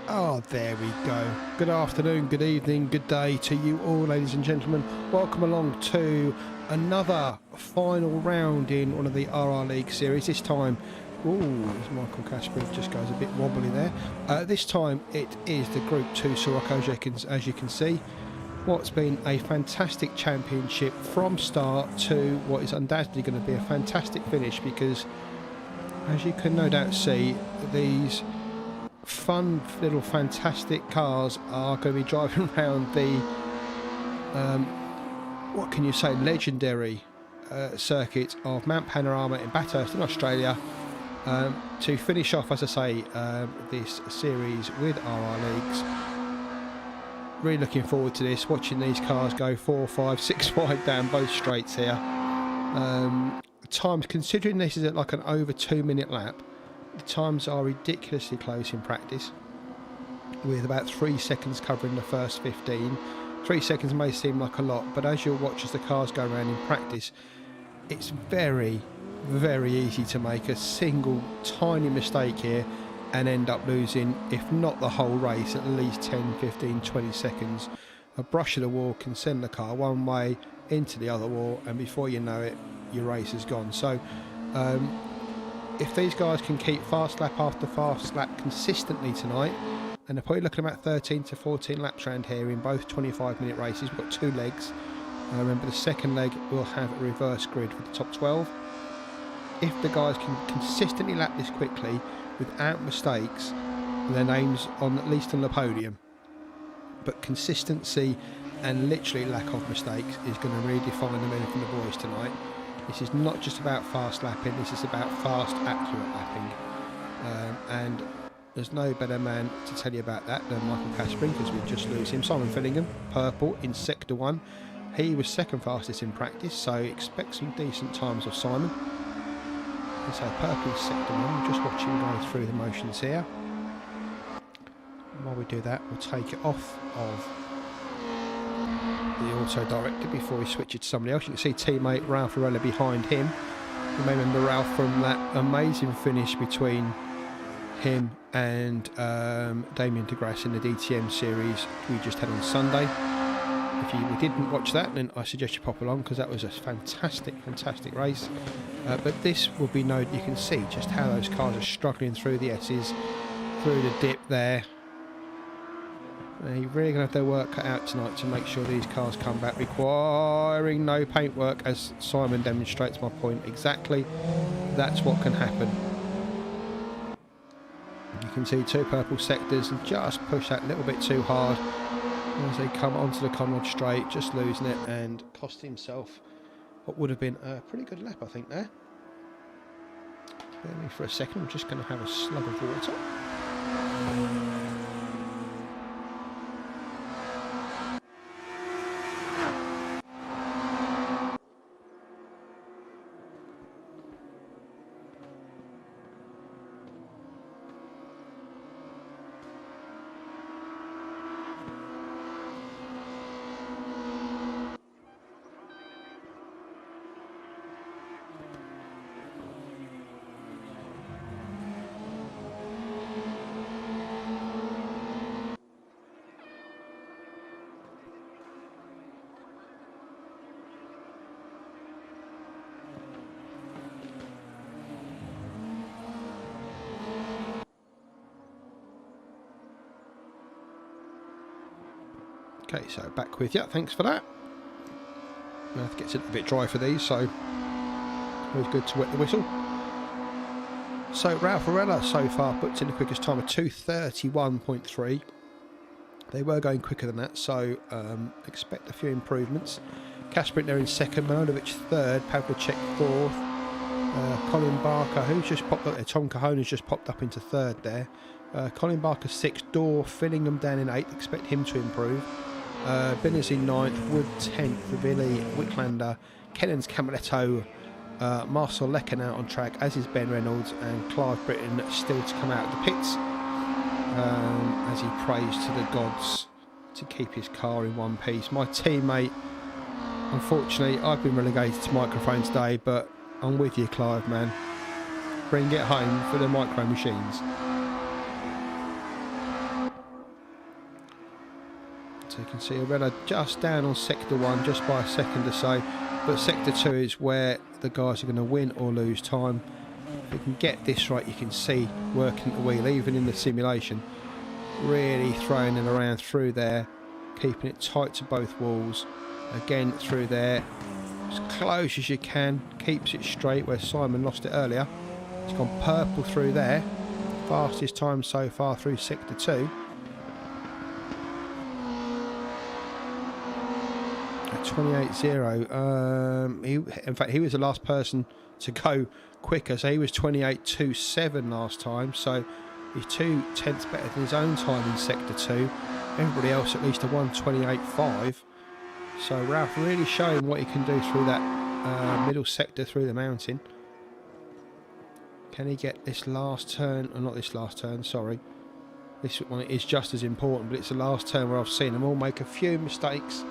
Oh, there we go. Good afternoon, good evening, good day to you all, ladies and gentlemen. Welcome along to another final round in one of the RRLeagues series. This time, Michael Casper just goes a bit wobbly there. This time it is the Group 2 Scirocco, as you can see. What's been a fantastic championship from start to what is undoubtedly going to be a fantastic finish, because as you can no doubt see, these fun little fantastic cars are going to be driving around the what can you say, legendary circuit of Mount Panorama in Bathurst in Australia, to finish off, as I say, this series with RRLeagues. Really looking forward to this, watching these cars go 4, 5, 6 wide down both straights here. Times, considering this is at like an over 2-minute lap, the times are ridiculously close in practice, with about 3 seconds covering the first 15. 3 seconds may seem like a lot, but as you'll watch as the cars go around in practice, it's very, very easy to make a single tiny mistake here and end up losing, if not the whole race, at least 10, 15, 20 seconds. A brush of the wall can send the car one way into the other wall, and before you know it, your race is gone. So if these guys can keep fast lap after fast lap consistently tonight, and they're probably looking at about 13 to 14 laps around here in both 25-minute races. We've got 2 legs. Remember, the second leg will have a reverse grid for the top 12. If the guys can consistently lap this quickly without mistakes, their names on at least on the podium. But consistency and literally lack of mistakes is going to really define the men from the boys tonight. This is not just about fast lapping, this is about fast, accurate lapping. And there's no better man to tell you about that than Michael Casper, because we just lose him. Simon Fillingham, purple in Sector 1. He was second fastest in practice, so expect some decent times of Simon. And so purple in Sector 1, we'll just watch him go through the motions here. And while we do that, we'll take it off of the auto director before we switch it to somebody else. You can see teammate Ralph Arella behind him. You may remember Ralph from that amazing finish between him and Damien DeGrasse in the DTM series we just had on Sunday. If you didn't watch that, then I suggest you pop along, because that was a fantastic race. But this will be you can see just how those cars are struggling through the S's, through the dip there. They're really going to have their work cut out tonight to make sure these cars come back, requiring no paintwork, as Simon demonstrates my point exactly. That's what can happen. You can see 2 purple sectors and just push that a little bit too hard as they come onto the Conrod straight, just losing it and cost himself what would have been a pretty good lap, I think, there. Bear with me for a second, I'm just going to have a slug of water. Okay, so back with you, thanks for that. Mouth gets a little bit dry for these, so always good to wet the whistle. So Ralph Arella so far puts in the quickest time of 2:31.3. They were going quicker than that, so expect a few improvements. Casper there in second, Manojlovic third, Pavlicek fourth, Colin Barker, who's just popped up there, Tom Cajon has just popped up into third there. Colin Barker sixth, Dorr Fillingham down in eighth, expect him to improve. Binners in 9th, Wood 10th, Villi, Wicklander, Kennens Camaletto, Marcel Lecken out on track, as is Ben Reynolds, and Clive Britton still to come out of the pits as he prays to the gods to keep his car in one piece. My teammate, unfortunately, I've been relegated to microphone today, but I'm with you, Clive, man. Bring it home for the micro machines. So you can see Arella just down on sector 1 just by a second or so, but sector 2 is where the guys are going to win or lose time. If you can get this right, you can see working the wheel even in the simulation, really throwing it around through there, keeping it tight to both walls, again through there as close as you can, keeps it straight where Simon lost it earlier. It's gone purple through there, fastest time so far through sector 2. 28.0. In fact, he was the last person to go quicker, so he was 28.27 last time, so he's 0.2 better than his own time in sector 2. Everybody else at least a 1:28.5. So Ralph really showing what he can do through that middle sector through the mountain. Can he get this last turn, or not this last turn, sorry. This one is just as important, but it's the last turn where I've seen them all make a few mistakes.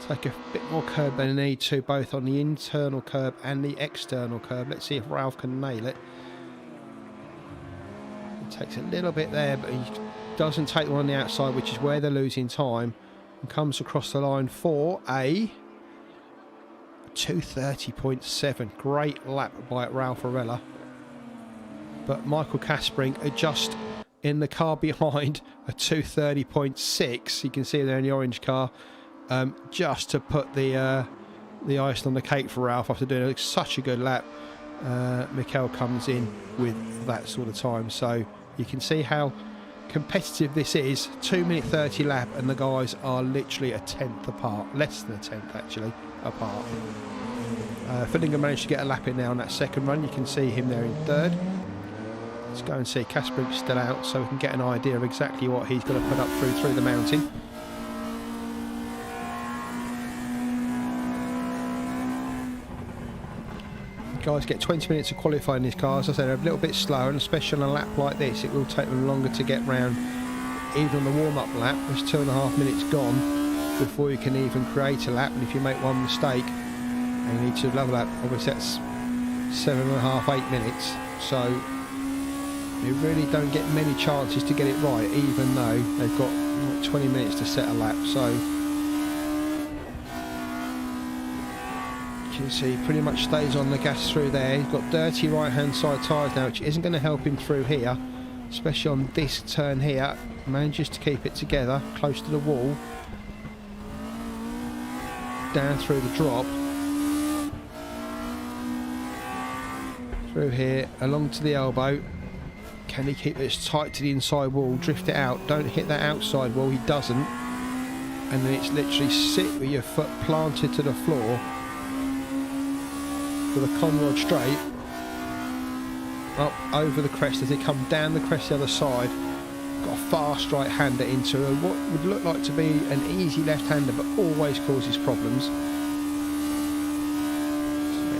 Take a bit more curb than they need to, both on the internal curb and the external curb. Let's see if Ralph can nail it. He takes a little bit there, but he doesn't take the one on the outside, which is where they're losing time, and comes across the line for a 2:30.7. Great lap by Ralph Arella. But Michael Kaspering are just in the car behind, a 2:30.6. You can see there in the orange car. Just to put the icing on the cake for Ralph after doing such a good lap. Mikel comes in with that sort of time, so you can see how competitive this is. 2:30 lap, and the guys are literally a tenth apart, less than a tenth actually apart. Fillinger managed to get a lap in now on that second run. You can see him there in third. Let's go and see Kaspering's still out, so we can get an idea of exactly what he's going to put up through the mountain. Guys get 20 minutes to qualify in these cars. As I said, they're a little bit slower, and especially on a lap like this, it will take them longer to get round. Even on the warm-up lap, there's 2.5 minutes gone before you can even create a lap, and if you make one mistake and you need to level up, obviously that's 7.5, 8 minutes. So you really don't get many chances to get it right, even though they've got 20 minutes to set a lap. So you can see he pretty much stays on the gas through there. He's got dirty right hand side tyres now, which isn't going to help him through here, especially on this turn here. Manages to keep it together close to the wall, down through the drop, through here along to the elbow. Can he keep it tight to the inside wall, drift it out, don't hit that outside wall? He doesn't, and then it's literally sit with your foot planted to the floor with a conrod straight up over the crest. As they come down the crest the other side, got a fast right hander into what would look like to be an easy left hander, but always causes problems.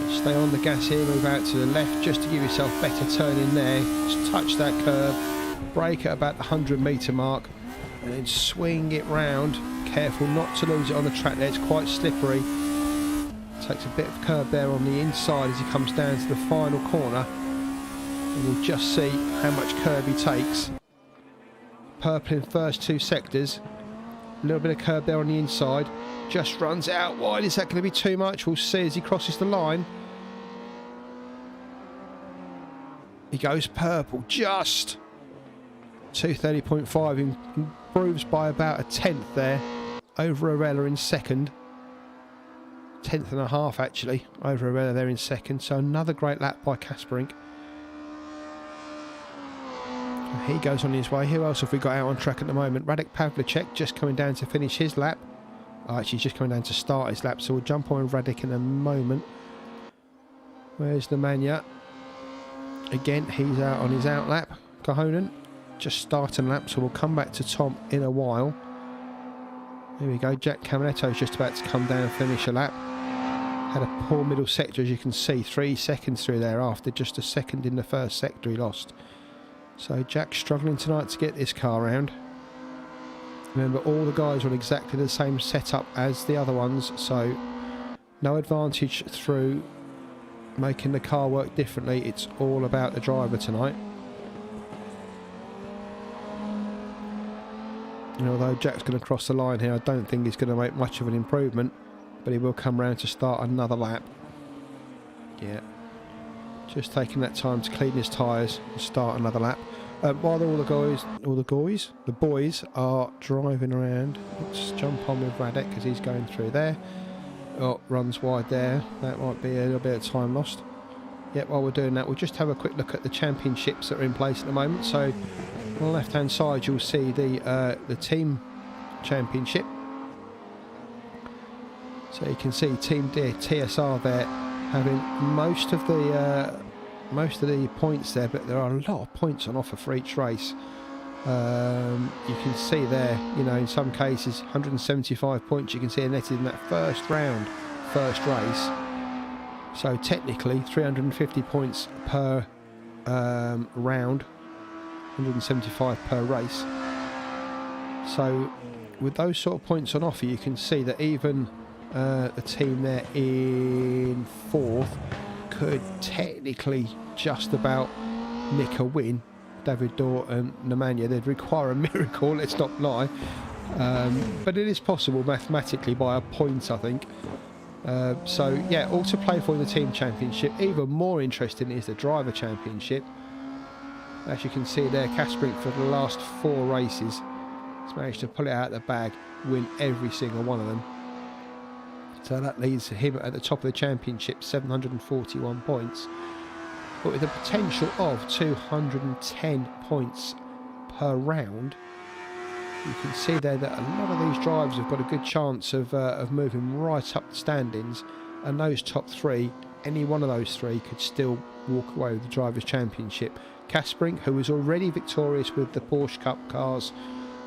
So stay on the gas here, move out to the left just to give yourself better turn in there. Just touch that curve, brake at about the 100-metre mark, and then swing it round. Careful not to lose it on the track there, it's quite slippery. Takes a bit of curb there on the inside as he comes down to the final corner, and we'll just see how much curb he takes. Purple in first 2 sectors, a little bit of curb there on the inside, just runs out wide. Is that going to be too much? We'll see as he crosses the line. He goes purple, just 2:30.5, improves by about a tenth there over Arella in second. 10.5 actually over Arella there in second. So another great lap by Kaspering. He goes on his way. Who else have we got out on track at the moment? Radek Pavlicek just coming down to finish his lap. Oh, actually he's just coming down to start his lap, so we'll jump on Radek in a moment. Where's the Mania? Again, he's out on his out lap. Kahonen just starting lap, so we'll come back to Tom in a while. Here we go, Jack Camaletto's just about to come down and finish a lap. Had a poor middle sector, as you can see, 3 seconds through there after just a second in the first sector he lost. So Jack's struggling tonight to get this car round. Remember, all the guys are on exactly the same setup as the other ones, so no advantage through making the car work differently. It's all about the driver tonight. And although Jack's going to cross the line here, I don't think he's going to make much of an improvement, but he will come round to start another lap. Yeah, just taking that time to clean his tyres and start another lap. While the boys are driving around. Let's jump on with Radek because he's going through there. Oh, runs wide there. That might be a little bit of time lost. Yep, while we're doing that, we'll just have a quick look at the championships that are in place at the moment. So on the left-hand side, you'll see the team championship. So you can see Team TSR there having most of the points there, but there are a lot of points on offer for each race. You can see there, you know, in some cases 175 points you can see are netted in that first race. So technically 350 points per round, 175 per race. So with those sort of points on offer, you can see that even the team there in 4th could technically just about nick a win. David Dorr and Nemanja, they'd require a miracle, let's not lie. But it is possible mathematically by a point, I think. So yeah, all to play for in the team championship. Even more interesting is the driver championship. As you can see there, Kasprink for the last 4 races has managed to pull it out of the bag, win every single one of them. So that leaves him at the top of the championship, 741 points. But with the potential of 210 points per round, you can see there that a lot of these drivers have got a good chance of moving right up the standings, and those top 3, any one of those 3 could still walk away with the Drivers' Championship. Kasprink, who was already victorious with the Porsche Cup cars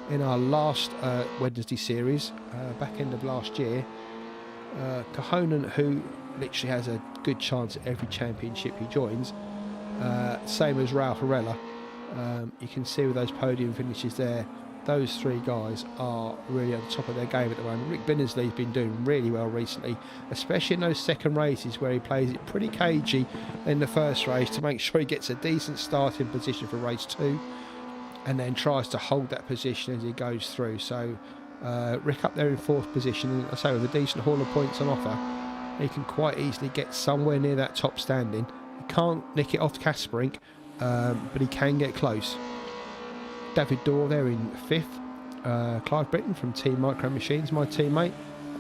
in our last Wednesday series, back end of last year. Cahonen, who literally has a good chance at every championship he joins, same as Ralph Arella. You can see with those podium finishes there, those 3 guys are really at the top of their game at the moment. Rick Binnersley's been doing really well recently, especially in those second races where he plays it pretty cagey in the first race to make sure he gets a decent starting position for race 2, and then tries to hold that position as he goes through. So Rick up there in 4th position, and I say with a decent haul of points on offer, he can quite easily get somewhere near that top standing. He can't nick it off Kasprink, but he can get close. David Dorr there in 5th. Clive Britton from Team Micro Machines, my teammate.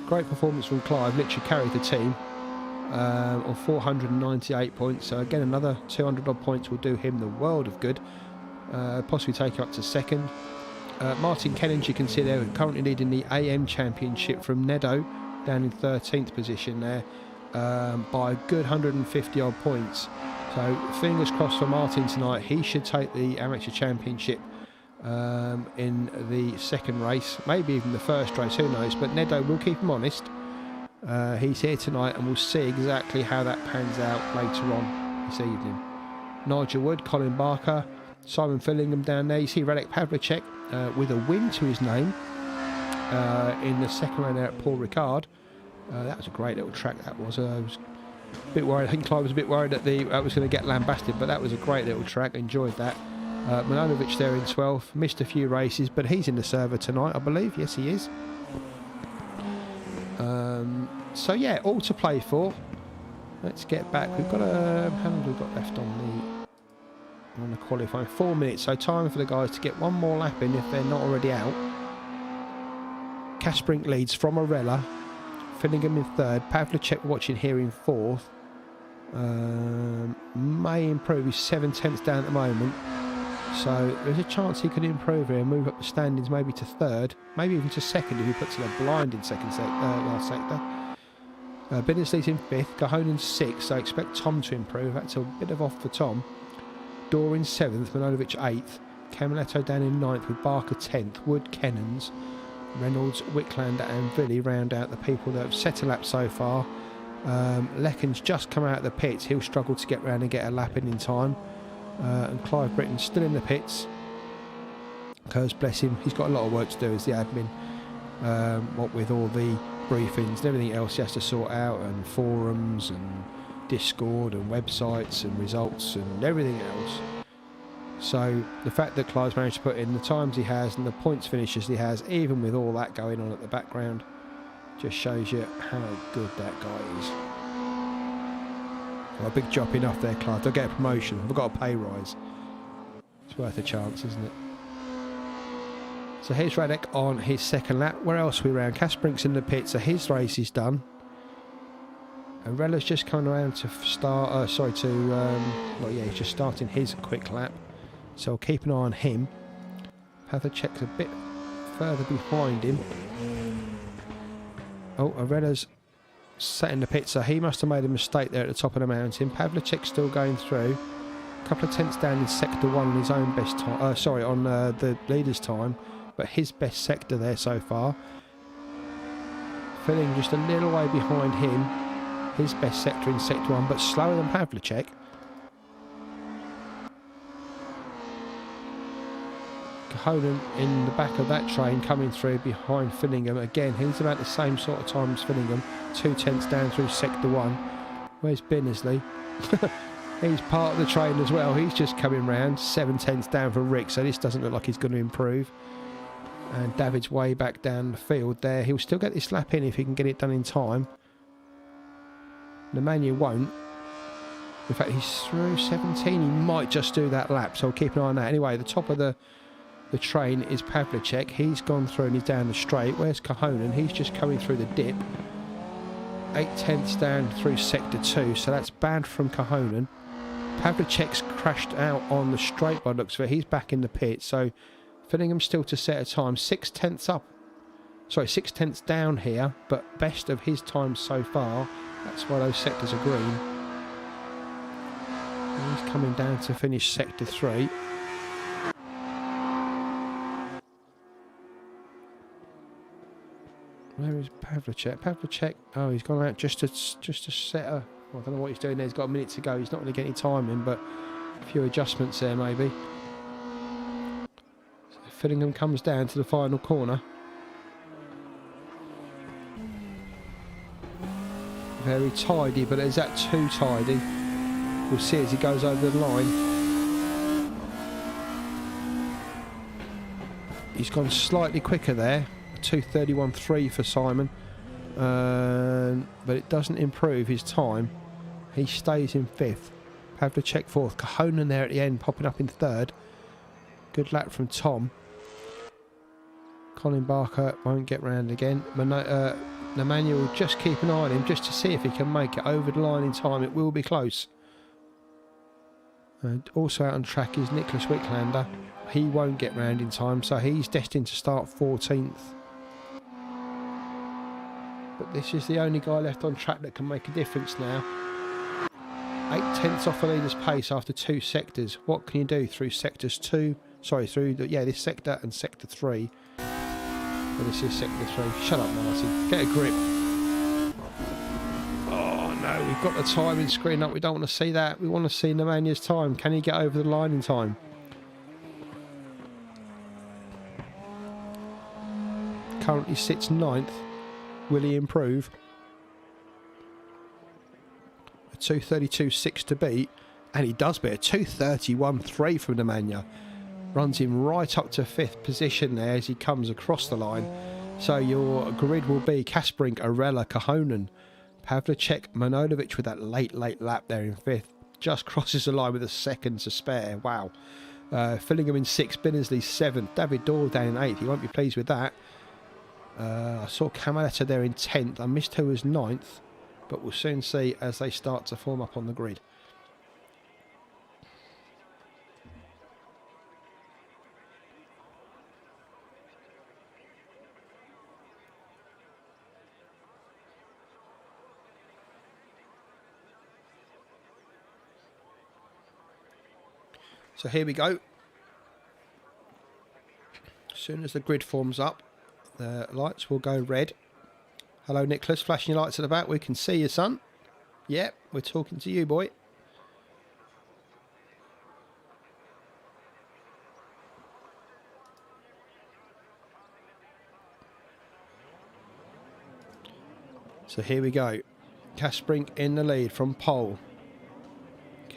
Great performance from Clive, literally carried the team on 498 points. So again, another 200 odd points will do him the world of good. Possibly take him up to 2nd. Martin Kennins, you can see there, currently leading the AM Championship from Nedo, down in 13th position there, by a good 150 odd points. So fingers crossed for Martin tonight. He should take the Amateur Championship in the second race, maybe even the first race, who knows. But Nedo will keep him honest. He's here tonight, and we'll see exactly how that pans out later on this evening. Nigel Wood, Colin Barker, Simon Fillingham down there. You see Radek Pavlicek with a win to his name in the second round there at Paul Ricard. That was a great little track, that was. I was a bit worried. I think Clive was a bit worried that that was going to get lambasted, but that was a great little track. Enjoyed that. Milanovic there in 12th, missed a few races, but he's in the server tonight, I believe. Yes, he is. So yeah, all to play for. Let's get back. We've got how long have we got left on the qualifying? 4 minutes, so time for the guys to get one more lap in if they're not already out. Kasprink leads from Arella, Fillingham in 3rd, Pavlicek watching here in 4th. May improve, he's 7 tenths down at the moment, so there's a chance he could improve here and move up the standings maybe to 3rd, maybe even to 2nd if he puts in a blind in last sector. Binnersley's in 5th, Cahonen's 6th, so I expect Tom to improve. That's a bit of off for Tom. Dorr in 7th, Milanovic 8th, Camiletto down in 9th with Barker 10th, Wood, Kennans, Reynolds, Wickland and Villy round out the people that have set a lap so far. Lecken's just come out of the pits. He'll struggle to get round and get a lap in time. And Clive Britton's still in the pits because, bless him, he's got a lot of work to do as the admin, what with all the briefings and everything else he has to sort out, and forums and Discord and websites and results and everything else. So the fact that Clive's managed to put in the times he has and the points finishes he has, even with all that going on at the background, just shows you how good that guy is. Well, a big dropping off there, Clive. They'll get a promotion. We've got a pay rise. It's worth a chance, isn't it? So here's Radek on his second lap. Where else are we around? Kasprink's in the pit, so his race is done. And Rella's just coming around to start. Well, yeah, he's just starting his quick lap. So we'll keep an eye on him. Pathacek's a bit further behind him. Oh, Arella's sat in the pit, so he must have made a mistake there at the top of the mountain. Pavlicek's still going through. A couple of tenths down in sector 1 on his own best time. On the leader's time, but his best sector there so far. Filling just a little way behind him. His best sector in sector 1, but slower than Pavlicek. Cahonan in the back of that train coming through behind Fillingham. Again, he's about the same sort of time as Fillingham. 2 tenths down through sector 1. Where's Binnersley? He's part of the train as well. He's just coming round. 7 tenths down for Rick, so this doesn't look like he's going to improve. And David's way back down the field there. He'll still get this lap in if he can get it done in time. Nemanja won't. In fact, he's through 17. He might just do that lap, so I'll keep an eye on that. Anyway, the top of the train is Pavlicek. He's gone through and he's down the straight. Where's Cahonan? He's just coming through the dip. 8 tenths down through sector 2, so that's bad from Cahonan. Pavlicek's crashed out on the straight by the looks of it. He's back in the pit, so Fillingham still to set a time. 6 tenths up. Sorry, 6 tenths down here, but best of his time so far. That's why those sectors are green. And he's coming down to finish sector 3. Where is Pavlicek? Pavlicek, oh, he's gone out just to set a... Well, I don't know what he's doing there. He's got a minute to go. He's not going to get any time in, but a few adjustments there maybe. So Fillingham comes down to the final corner. Very tidy, but is that too tidy? We'll see as he goes over the line. He's gone slightly quicker there. 2:31.3 for Simon, but it doesn't improve his time. He stays in 5th. Pavlicek 4th. Cahonan there at the end, popping up in 3rd. Good lap from Tom. Colin Barker won't get round again. Nemanja will just keep an eye on him just to see if he can make it over the line in time. It will be close. And also out on track is Nicholas Wicklander. He won't get round in time, so he's destined to start 14th. But this is the only guy left on track that can make a difference now. 8 tenths off the leader's pace after 2 sectors. What can you do through sectors 2? Sorry, through this sector and sector 3. Well, this is sector 3. Shut up, Martin. Get a grip. Oh no, we've got the timing screen up. We don't want to see that. We want to see Nemanja's time. Can he get over the line in time? Currently sits 9th. Will he improve? A 2:32.6 to beat, and he does beat a 2:31.3 from Nemanja. Runs him right up to 5th position there as he comes across the line. So your grid will be Kasprink, Arella, Cahonan, Pavlicek, Manojlovic with that late lap there in 5th. Just crosses the line with a second to spare. Wow. Fillingham in 6th, Binnersley 7th, David Dorr down in 8th. He won't be pleased with that. I saw Camaletta there in 10th. I missed who was 9th, but we'll soon see as they start to form up on the grid. So here we go. As soon as the grid forms up, the lights will go red. Hello, Nicholas. Flashing your lights at the back. We can see you, son. Yep, we're talking to you, boy. So here we go. Kasprink in the lead from pole.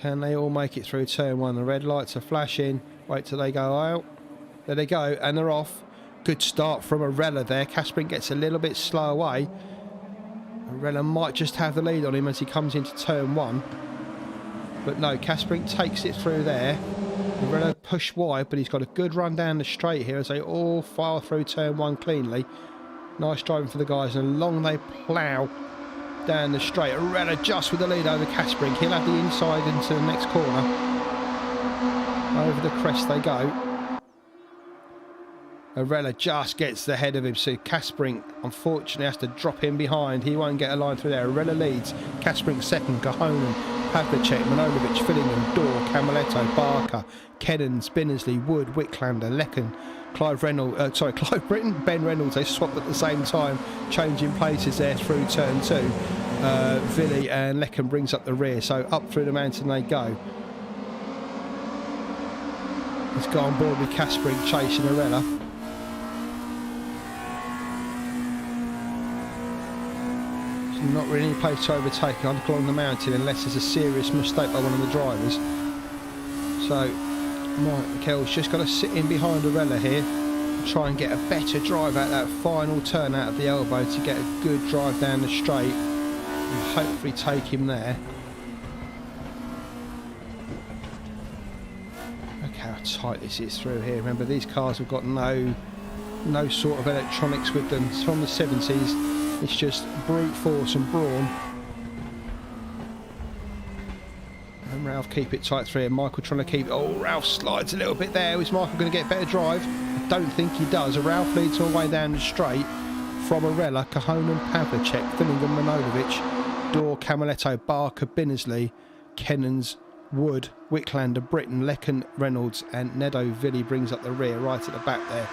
Can they all make it through turn 1? The red lights are flashing. Wait till they go out. There they go, and they're off. Good start from Arella there. Kaspering gets a little bit slow away. Arella might just have the lead on him as he comes into turn 1. But no, Kaspering takes it through there. Arella push wide, but he's got a good run down the straight here as they all file through turn 1 cleanly. Nice driving for the guys, and along they plough down the straight. Arella just with the lead over Kaspering. He'll have the inside into the next corner. Over the crest they go. Arella just gets the head of him, so Kaspering unfortunately has to drop him behind. He won't get a line through there. Arella leads. Kaspering second. Cahonen, Pavlicek, Manojlovic, Fillingham, Dorr, Camaletto, Barker, Kennans, Binnersley, Wood, Wicklander, Lecken, Clive Britton, Ben Reynolds. They swapped at the same time, changing places there through turn 2. Villy and Lecken brings up the rear, so up through the mountain they go. He's got on board with Kaspering chasing Arella. There's not really any place to overtake along the mountain unless there's a serious mistake by one of the drivers. So Michael's just got to sit in behind Arella here and try and get a better drive out that final turn out of the elbow to get a good drive down the straight and hopefully take him there. Look how tight this is through here. Remember, these cars have got no sort of electronics with them. It's from the 70s. It's just brute force and brawn. And Ralph keep it tight through here. Michael trying to keep it. Oh, Ralph slides a little bit there. Is Michael going to get better drive? I don't think he does. Ralph leads all the way down the straight from Arella, Cahonen, Pavlicek, Fillingham, Manojlovic, Dorr, Camaletto, Barker, Binnersley, Kennans, Wood, Wicklander, Britton, Lecken, Reynolds, and Nedo Villy brings up the rear right at the back there.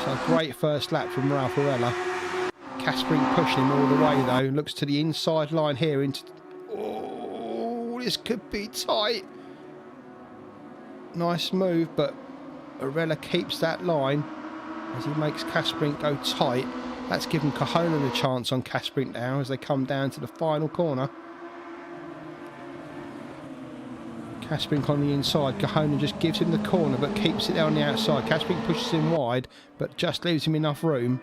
So a great first lap from Ralph Arella. Kaspering pushing him all the way though. Looks to the inside line here into... Oh, this could be tight. Nice move, but Arella keeps that line as he makes Kaspering go tight. That's given Cahonen a chance on Kaspering now as they come down to the final corner. Kaspering on the inside. Cahonen just gives him the corner but keeps it there on the outside. Kaspering pushes him wide but just leaves him enough room.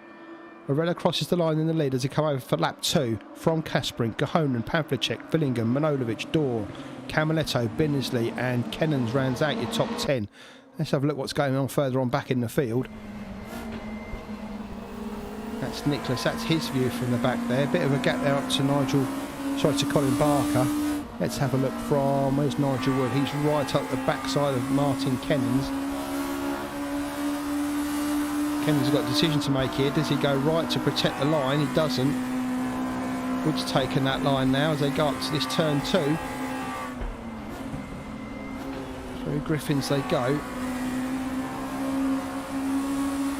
Arella crosses the line in the lead as they come over for lap 2 from Kaspering, Cahonen, Pavlicek, Fillingham, Manojlovic, Dorr, Camaletto, Binnersley and Kennans rounds out your top 10. Let's have a look what's going on further on back in the field. That's Nicholas, that's his view from the back there. Bit of a gap there up to Colin Barker. Let's have a look from, where's Nigel Wood? He's right up the backside of Martin Kennans. Kennans has got a decision to make here. Does he go right to protect the line? He doesn't. Wood's taken that line now as they go up to this turn 2. Through Griffins they go.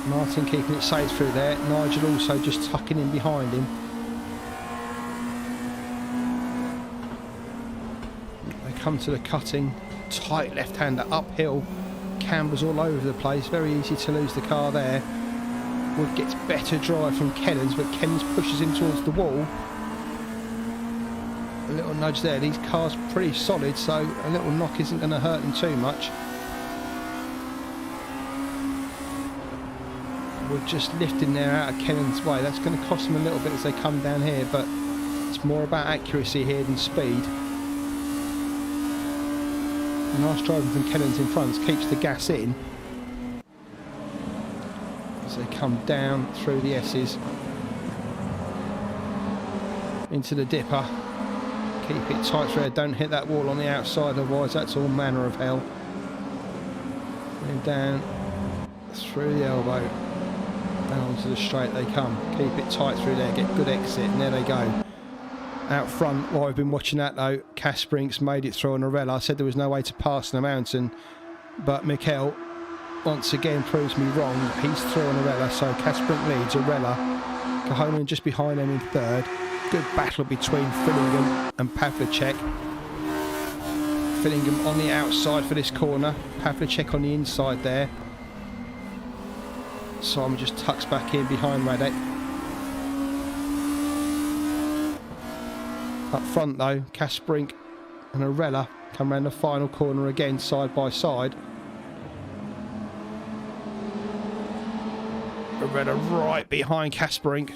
Martin keeping it safe through there. Nigel also just tucking in behind him. They come to the cutting. Tight left-hander uphill. Cambers all over the place. Very easy to lose the car there. Wood gets better drive from Kennans, but Kennans pushes him towards the wall. A little nudge there. These cars are pretty solid, so a little knock isn't going to hurt them too much. Wood just lifting there out of Kennans' way. That's going to cost them a little bit as they come down here, but it's more about accuracy here than speed. Nice driving from Kennans in front, keeps the gas in as they come down through the S's into the dipper. Keep it tight through there, don't hit that wall on the outside, otherwise that's all manner of hell. And down through the elbow, down onto the straight they come. Keep it tight through there, get good exit, and there they go. Out front, while I've been watching that though, Kaspering's made it through on Arella. I said there was no way to pass the mountain, but Mikel once again proves me wrong. He's through on Arella, so Kaspering leads. Arella, Cahonen just behind him in third. Good battle between Fillingham and Pavlicek. Fillingham on the outside for this corner, Pavlicek on the inside there. Simon just tucks back in behind Radek. Up front though, Kasprink and Arella come round the final corner again, side by side. Arella right behind Kasprink.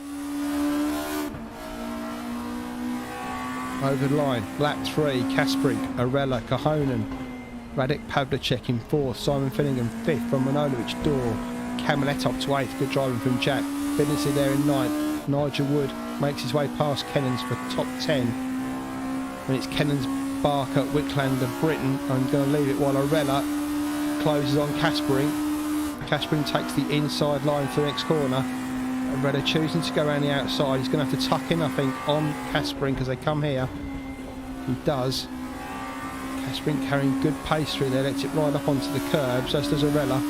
Over the line, lap 3, Kasprink, Arella, Kohonen, Radek Pavlicek in 4th, Simon Finningham 5th from Manojlovic, Door, Camilet up to 8th, good driving from Jack, Bennessy there in 9th, Nigel Wood makes his way past Kennans for top 10. When it's Kennans, Barker, Wicklander, Britton, I'm going to leave it while Arella closes on Kasprink. Kasprink takes the inside line for the next corner. Arella choosing to go around the outside. He's going to have to tuck in, I think, on Kasprink as they come here. He does. Kasprink carrying good pace through there, lets it ride up onto the curbs, as does Arella.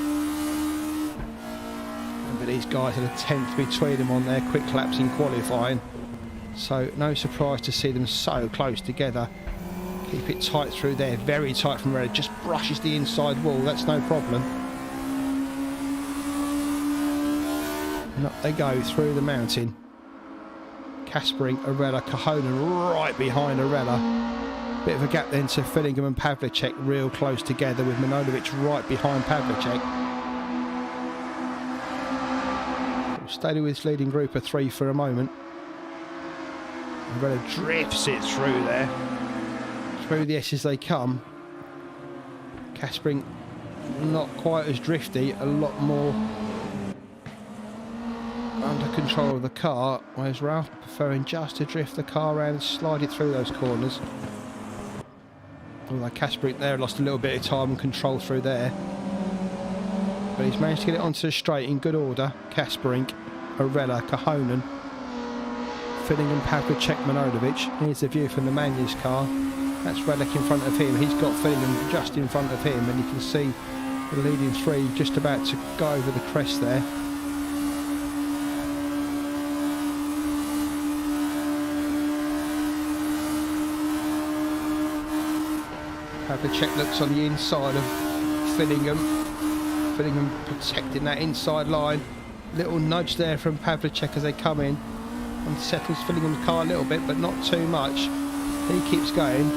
But these guys had a 10th between them on their quick laps in qualifying. So no surprise to see them so close together. Keep it tight through there, very tight from Arella, just brushes the inside wall, that's no problem. And up they go through the mountain. Kasprink, Arella, Kohonen right behind Arella. Bit of a gap then to Finningham and Pavlicek real close together, with Manojlovic right behind Pavlicek. We'll stay with this leading group of 3 for a moment. Arella drifts it through there. Through the S as they come. Kasprink not quite as drifty, a lot more under control of the car, whereas Ralph preferring just to drift the car around and slide it through those corners. Although Kasprink there lost a little bit of time and control through there. But he's managed to get it onto the straight in good order. Kasprink, Arella, Kohonen, Finningham, Pavlicek, Manojlovic. Here's the view from the Mania's car. That's Radek in front of him. He's got Finningham just in front of him, and you can see the leading 3 just about to go over the crest there. Pavlicek looks on the inside of Finningham. Finningham protecting that inside line. Little nudge there from Pavlicek as they come in. Unsettles Fillingham's car a little bit, but not too much. He keeps going.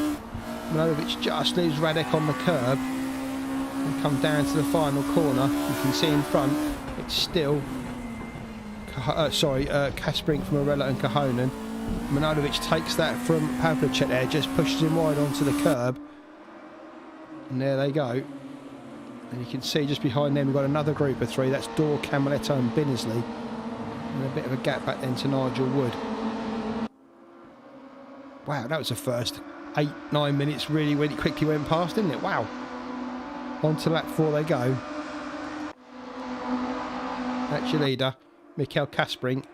Manojlovic just leaves Radek on the curb. And come down to the final corner. You can see in front, it's still Kasprink from Arella and Kohonen. Manojlovic takes that from Pavlicek there, just pushes him wide onto the curb. And there they go. And you can see just behind them we've got another group of 3. That's Door, Camiletto and Binnersley. And a bit of a gap back then to Nigel Wood. Wow, that was the first 8-9 minutes really quickly went past, didn't it? Wow. On to lap 4 they go. That's your leader, Mikhail Kasprink.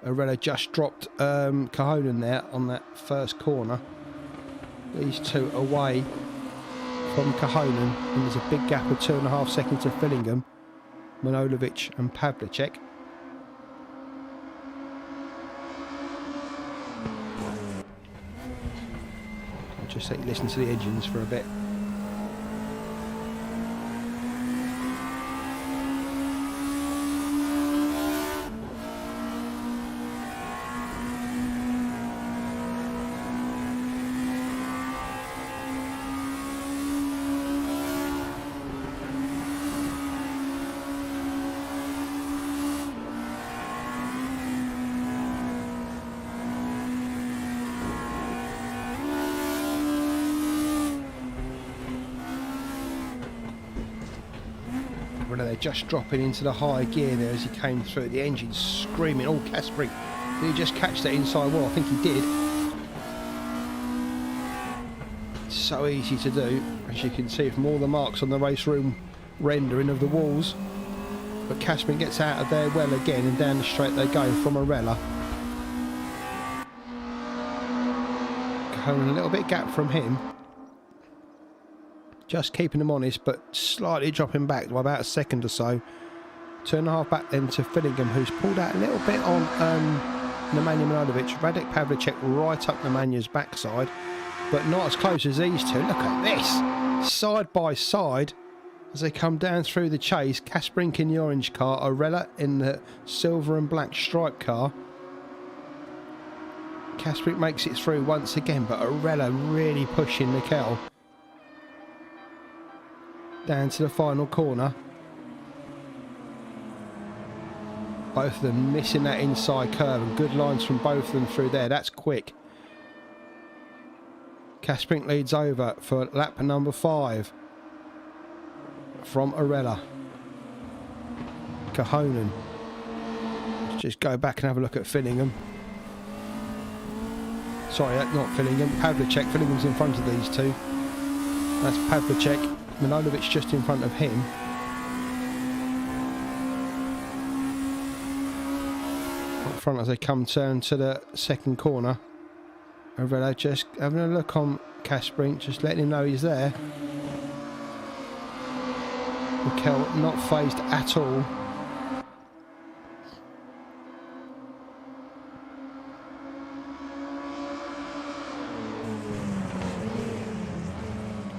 Arella just dropped Kohonen there on that first corner. These 2 away from Kohonen, and there's a big gap of 2.5 seconds to Fillingham, Manojlovic and Pavlicek. I'll just let you listen to the engines for a bit. They're just dropping into the high gear there as he came through. The engine's screaming. Oh, Kasprink, did he just catch that inside wall? I think he did. It's so easy to do, as you can see from all the marks on the race room rendering of the walls. But Kasprink gets out of there well again, and down the straight they go from Arella. Kohonen a little bit gap from him. Just keeping him honest, but slightly dropping back by about a second or so. 2.5 back then to Fillingham, who's pulled out a little bit on Nemanja Manojlovic. Radek Pavlicek right up Nemanja's backside, but not as close as these 2. Look at this, side by side as they come down through the chase. Kasprink in the orange car, Arella in the silver and black stripe car. Kasprink makes it through once again, but Arella really pushing Mikel down to the final corner. Both of them missing that inside curve, and good lines from both of them through there. That's quick. Kasprink leads over for lap number 5 from Arella. Cahonen. Let's just go back and have a look at Fillingham. Sorry, not Fillingham. Pavlicek. Fillingham's in front of these two. That's Pavlicek. Manojovic's just in front of him. Up front as they come turn to the second corner. Arella just having a look on Kasprink, just letting him know he's there. Mikel not phased at all.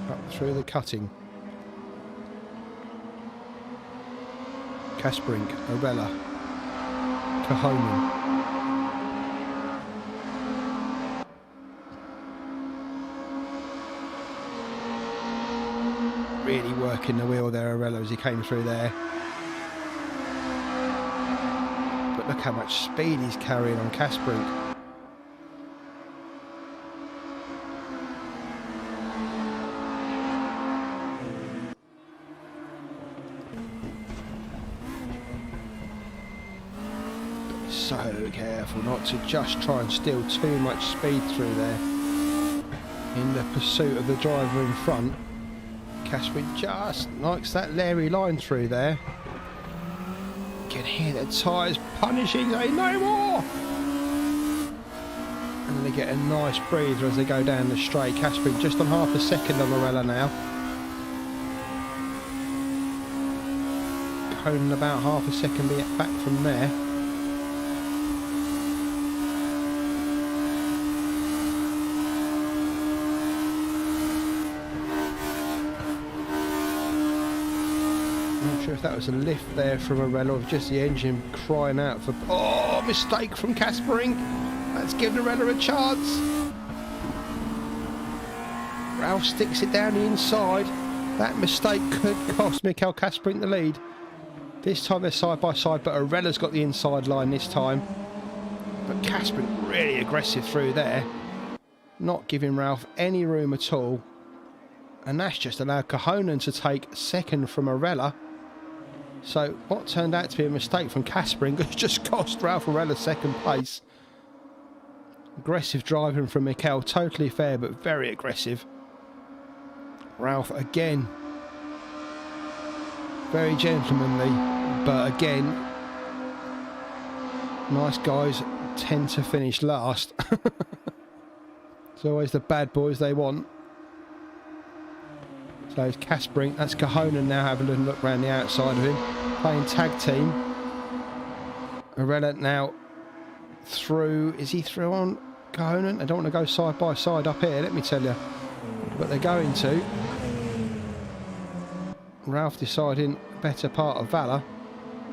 Up through the cutting. Kasprink, Arella, Cahonen. Really working the wheel there, Arella, as he came through there. But look how much speed he's carrying on Kasprink. So careful not to just try and steal too much speed through there in the pursuit of the driver in front. Kasprink just likes that Larry line through there. You can hear the tyres punishing, say no more! And then they get a nice breather as they go down the straight. Kasprink just on half a second on Arella now. Cahonen about half a second back from there. Not sure if that was a lift there from Arella or just the engine crying out for... Oh, mistake from Kasprink. That's given Arella a chance. Ralph sticks it down the inside. That mistake could cost Mikel Kasprink the lead. This time they're side by side, but Arella's got the inside line this time. But Kasprink really aggressive through there. Not giving Ralph any room at all. And that's just allowed Cahonen to take second from Arella. So what turned out to be a mistake from Kasprink has just cost Ralph Arella second place. Aggressive driving from Mikel, totally fair but very aggressive. Ralph again, very gentlemanly, but again, nice guys tend to finish last. It's always the bad boys they want. So it's Kasprink, that's Cahonen now having a look around the outside of him, playing tag team. Arella now through, is he through on Cahonen? I don't want to go side by side up here, let me tell you. But they're going to. Ralph deciding better part of valour.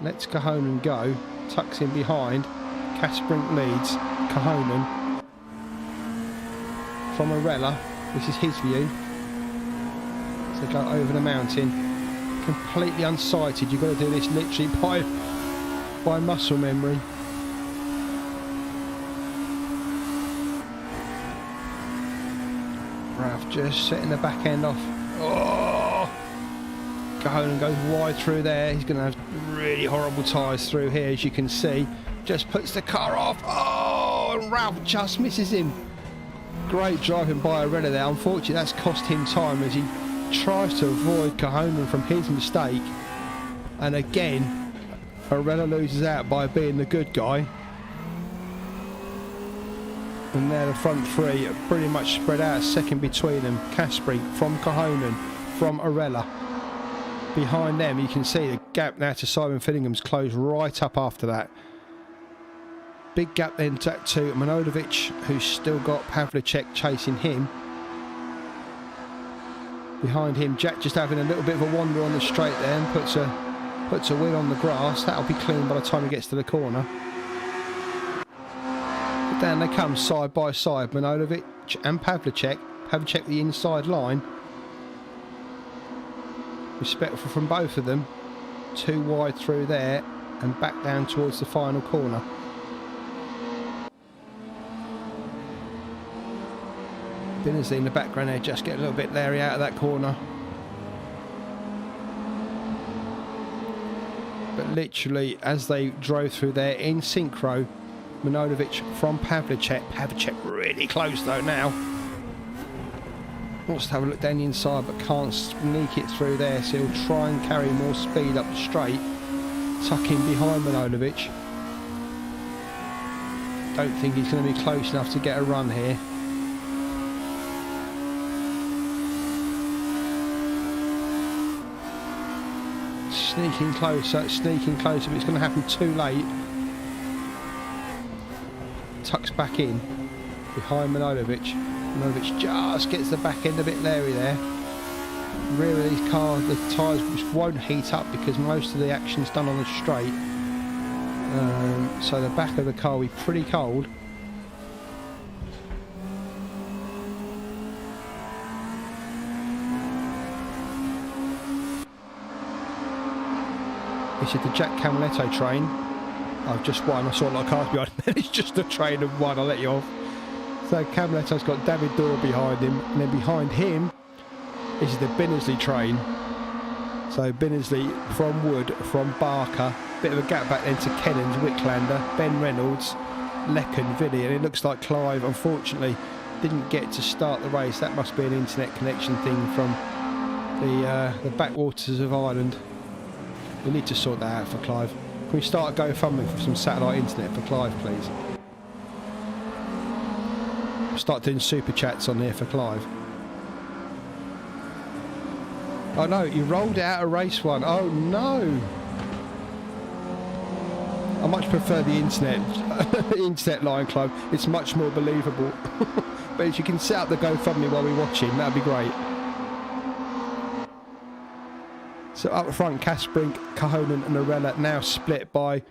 Lets Cahonen go, tucks in behind. Kasprink leads, Cahonen. From Arella, this is his view. They go over the mountain, completely unsighted. You've got to do this literally by muscle memory. Ralph just setting the back end off. Oh! Cahonen goes wide through there. He's going to have really horrible tyres through here, as you can see. Just puts the car off. Oh! And Ralph just misses him. Great driving by Arella there. Unfortunately, that's cost him time as he tries to avoid Cahonen from his mistake, and again Arella loses out by being the good guy. And there the front three are pretty much spread out, a second between them. Kasprink from Cahonen from Arella. Behind them you can see the gap now to Simon Fillingham's closed right up after that. Big gap then to Manojovich, who's still got Pavlicek chasing him. Behind him, Jack just having a little bit of a wander on the straight there and puts a wheel on the grass. That'll be clean by the time he gets to the corner. Down they come side by side, Manojlovic and Pavlicek. Pavlicek the inside line. Respectful from both of them. Too wide through there and back down towards the final corner. Binnersley in the background there, just get a little bit leery out of that corner. But literally, as they drove through there in synchro, Manojlovic from Pavlicek. Pavlicek really close though now. Wants to have a look down the inside but can't sneak it through there, so he'll try and carry more speed up the straight. Tucking behind Manojlovic. Don't think he's going to be close enough to get a run here. Sneaking closer, but it's going to happen too late. Tucks back in behind Manojlovic. Manojlovic just gets the back end a bit leery there. Rear of these cars, the tyres just won't heat up because most of the action's done on the straight. So the back of the car will be pretty cold. This is the Jack Camiletto train. I've just won. I saw a lot of cars behind him. It's just a train of one. I'll let you off. So Camiletto's got David Dorr behind him, and then behind him, this is the Binnersley train. So Binnersley from Wood, from Barker, bit of a gap back then to Kennens, Wicklander, Ben Reynolds, Lecken, Villy, and it looks like Clive, unfortunately, didn't get to start the race. That must be an internet connection thing from the backwaters of Ireland. We need to sort that out for Clive. Can we start a GoFundMe for some satellite internet for Clive, please? Start doing super chats on there for Clive. Oh no, you rolled out a race one. Oh no! I much prefer the internet line, Clive. It's much more believable. But if you can set up the GoFundMe while we're watching, that'd be great. So up front, Kasprink, Cahonen and Arella now split by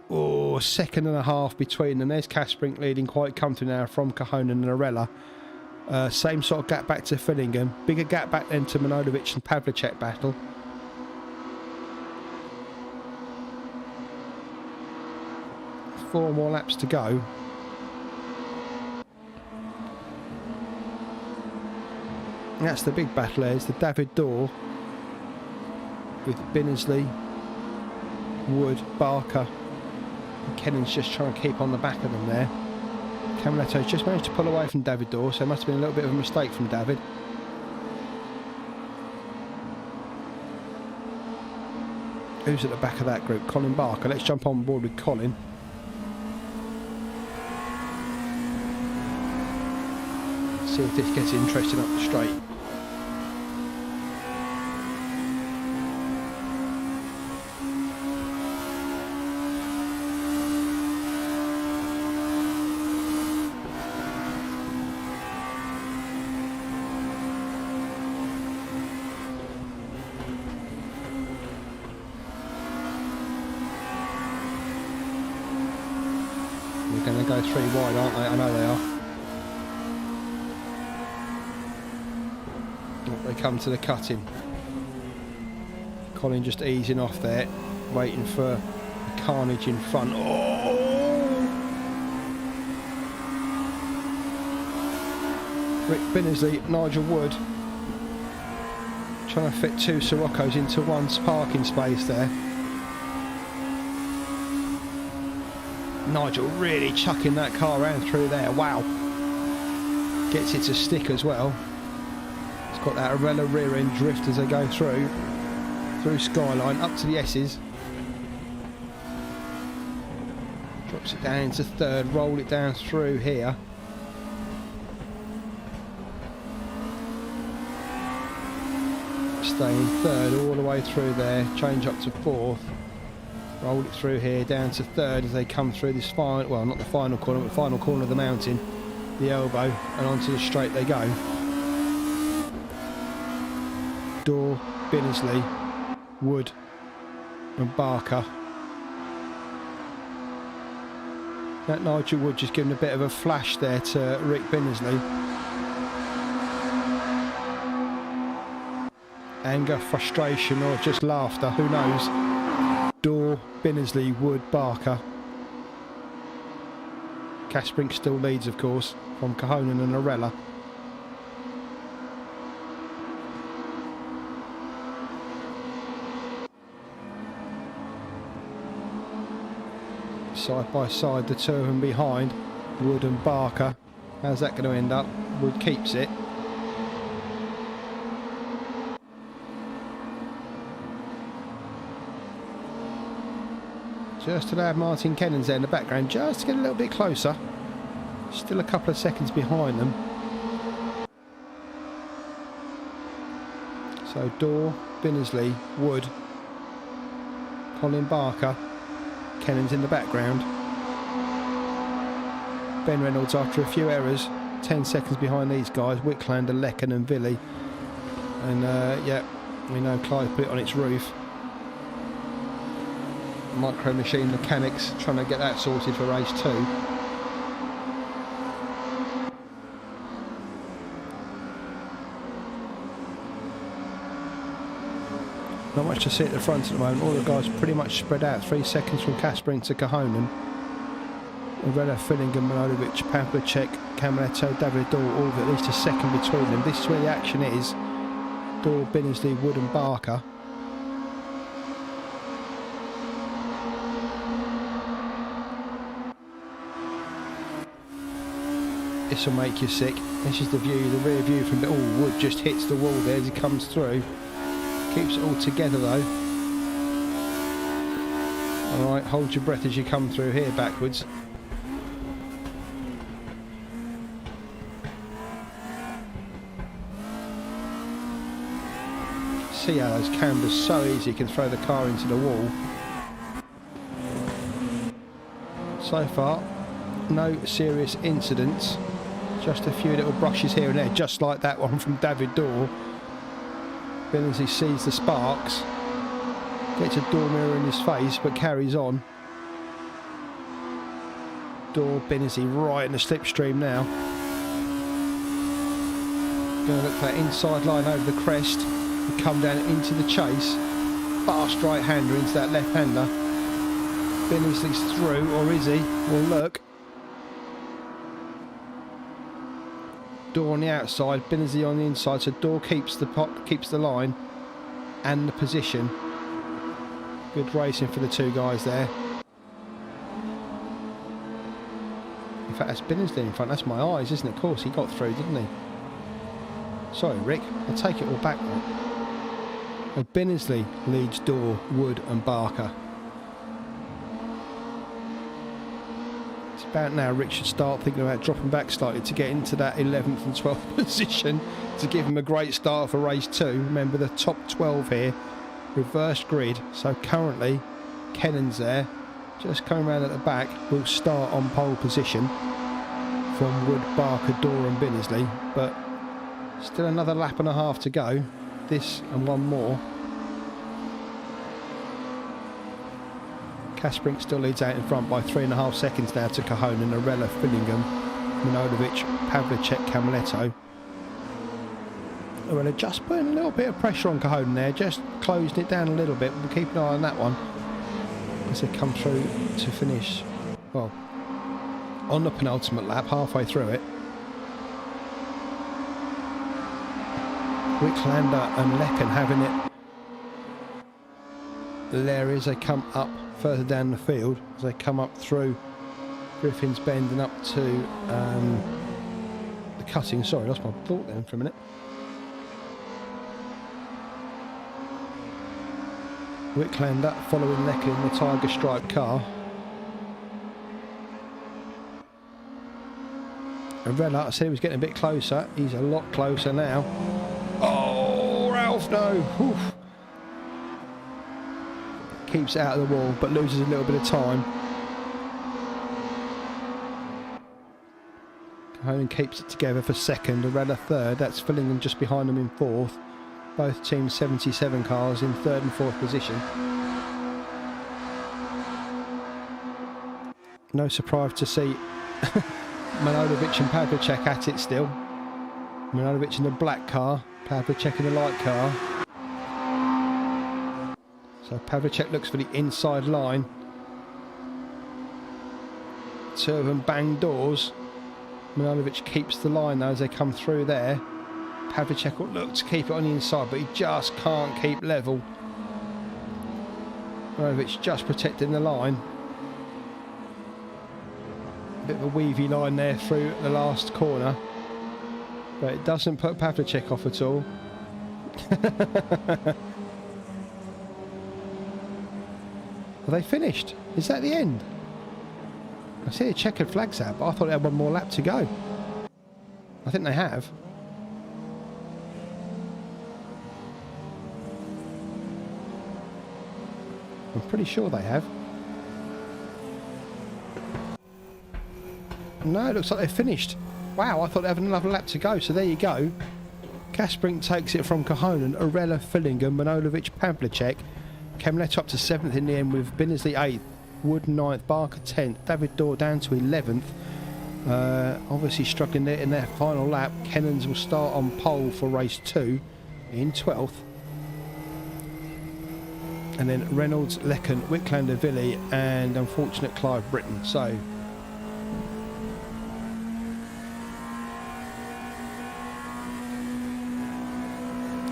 a second and a half between them. There's Kasprink leading quite comfortably now from Cahonen and Arella. Same sort of gap back to Fillingham. Bigger gap back then to Manojlovic and Pavlicek battle. Four more laps to go. And that's the big battle there. It's the David Dorr with Binnersley, Wood, Barker, and Kennens just trying to keep on the back of them there. Camiletto's just managed to pull away from David Dorr, so it must have been a little bit of a mistake from David. Who's at the back of that group? Colin Barker. Let's jump on board with Colin. See if this gets interesting up the straight. They're going to go three wide, aren't they? I know they are. They come to the cutting. Colin just easing off there, waiting for the carnage in front. Oh! Rick Binnersley, Nigel Wood, trying to fit two Siroccos into one parking space there. Nigel really chucking that car around through there. Wow. Gets it to stick as well. It's got that Arella rear end drift as they go through Skyline up to the S's. Drops it down into third, roll it down through here. Staying third all the way through there, change up to fourth. Roll it through here, down to third as they come through this final, well, not the final corner, but final corner of the mountain, the elbow, and onto the straight they go. Dorr, Binnersley, Wood and Barker. That Nigel Wood just giving a bit of a flash there to Rick Binnersley. Anger, frustration, or just laughter, who knows. Dorr, Binnersley, Wood, Barker. Kasprink still leads, of course, from Cahonan and Arella. Side by side, the two of them behind, Wood and Barker. How's that going to end up? Wood keeps it. Just allowed Martin Kennans there in the background just to get a little bit closer. Still a couple of seconds behind them. So Dorr, Binnersley, Wood, Colin Barker, Kennans in the background. Ben Reynolds, after a few errors, 10 seconds behind these guys. Wicklander, Lecken and Villy. And yeah, we know Clyde put it on its roof. Micro Machine Mechanics trying to get that sorted for race 2. Not much to see at the front at the moment. All the guys pretty much spread out. 3 seconds from Kasprink to Cahonan. Arella, Fillingham, Milovic, Pavlicek, Camaletto, David Dorr, all of it, at least a second between them. This is where the action is. Dorr, Binnersley, Wood and Barker. This will make you sick. This is the view, the rear view from... Oh, Wood just hits the wall there as he comes through. Keeps it all together though. Alright, hold your breath as you come through here backwards. See how those cambers so easy, you can throw the car into the wall. So far, no serious incidents. Just a few little brushes here and there, just like that one from David Dorr. Then as he sees the sparks, gets a door mirror in his face, but carries on. Dorr, Binnersley right in the slipstream now. Going to look for that inside line over the crest and come down into the chase. Fast right-hander into that left-hander. Binnersley's through, or is he? We'll look. Dorr on the outside, Binnersley on the inside, so Dorr keeps the line and the position. Good racing for the two guys there. In fact, that's Binnersley in front. That's my eyes, isn't it? Of course, he got through, didn't he? Sorry, Rick. I'll take it all back now. And Binnersley leads Dorr, Wood and Barker. About now Rick should start thinking about dropping back slightly to get into that 11th and 12th position to give him a great start for race 2. Remember the top 12 here, reverse grid, so currently Kennan's there, just coming around at the back, will start on pole position from Wood, Barker, Dorr and Binnersley, but still another lap and a half to go, this and one more. Kasprink still leads out in front by 3.5 seconds now to Cahonan, Arella, Fillingham, Milovic, Pavlicek, Camaletto. Arella just putting a little bit of pressure on Cahonan there, just closing it down a little bit. We'll keep an eye on that one as they come through to finish, well, on the penultimate lap, halfway through it. Wicklander and Lecken having it there as they come up further down the field, as they come up through Griffin's Bend and up to the cutting. Sorry, lost my thought then for a minute. Wicklander following Lecken in the Tiger Stripe car. Arella, I said he was getting a bit closer. He's a lot closer now. Oh, Ralph, no. Oof. Keeps it out of the wall, but loses a little bit of time. Cahonan keeps it together for second. Arella third. That's Fillingham just behind them in fourth. Both teams 77 cars in third and fourth position. No surprise to see Manojlovic and Pavlicek at it still. Manojlovic in the black car, Pavlicek in the light car. So Pavlicek looks for the inside line. Two of them bang doors. Manojlovic keeps the line though as they come through there. Pavlicek will look to keep it on the inside, but he just can't keep level. Manojlovic just protecting the line. Bit of a weavy line there through the last corner, but it doesn't put Pavlicek off at all. Are they finished? Is that the end? I see the checkered flags out, but I thought they had one more lap to go. I think they have. I'm pretty sure they have. No, it looks like they've finished. Wow, I thought they had another lap to go, so there you go. Kasprink takes it from Kohonen, Arella, Fillingham, Manojlovic, Pavlicek. Camletto up to 7th in the end with Binnersley 8th, Wood 9th, Barker 10th, David Dorr down to 11th. Obviously struggling there in their final lap. Kennans will start on pole for race 2 in 12th. And then Reynolds, Lecken, Wicklander, Villy and unfortunate Clive Britton. So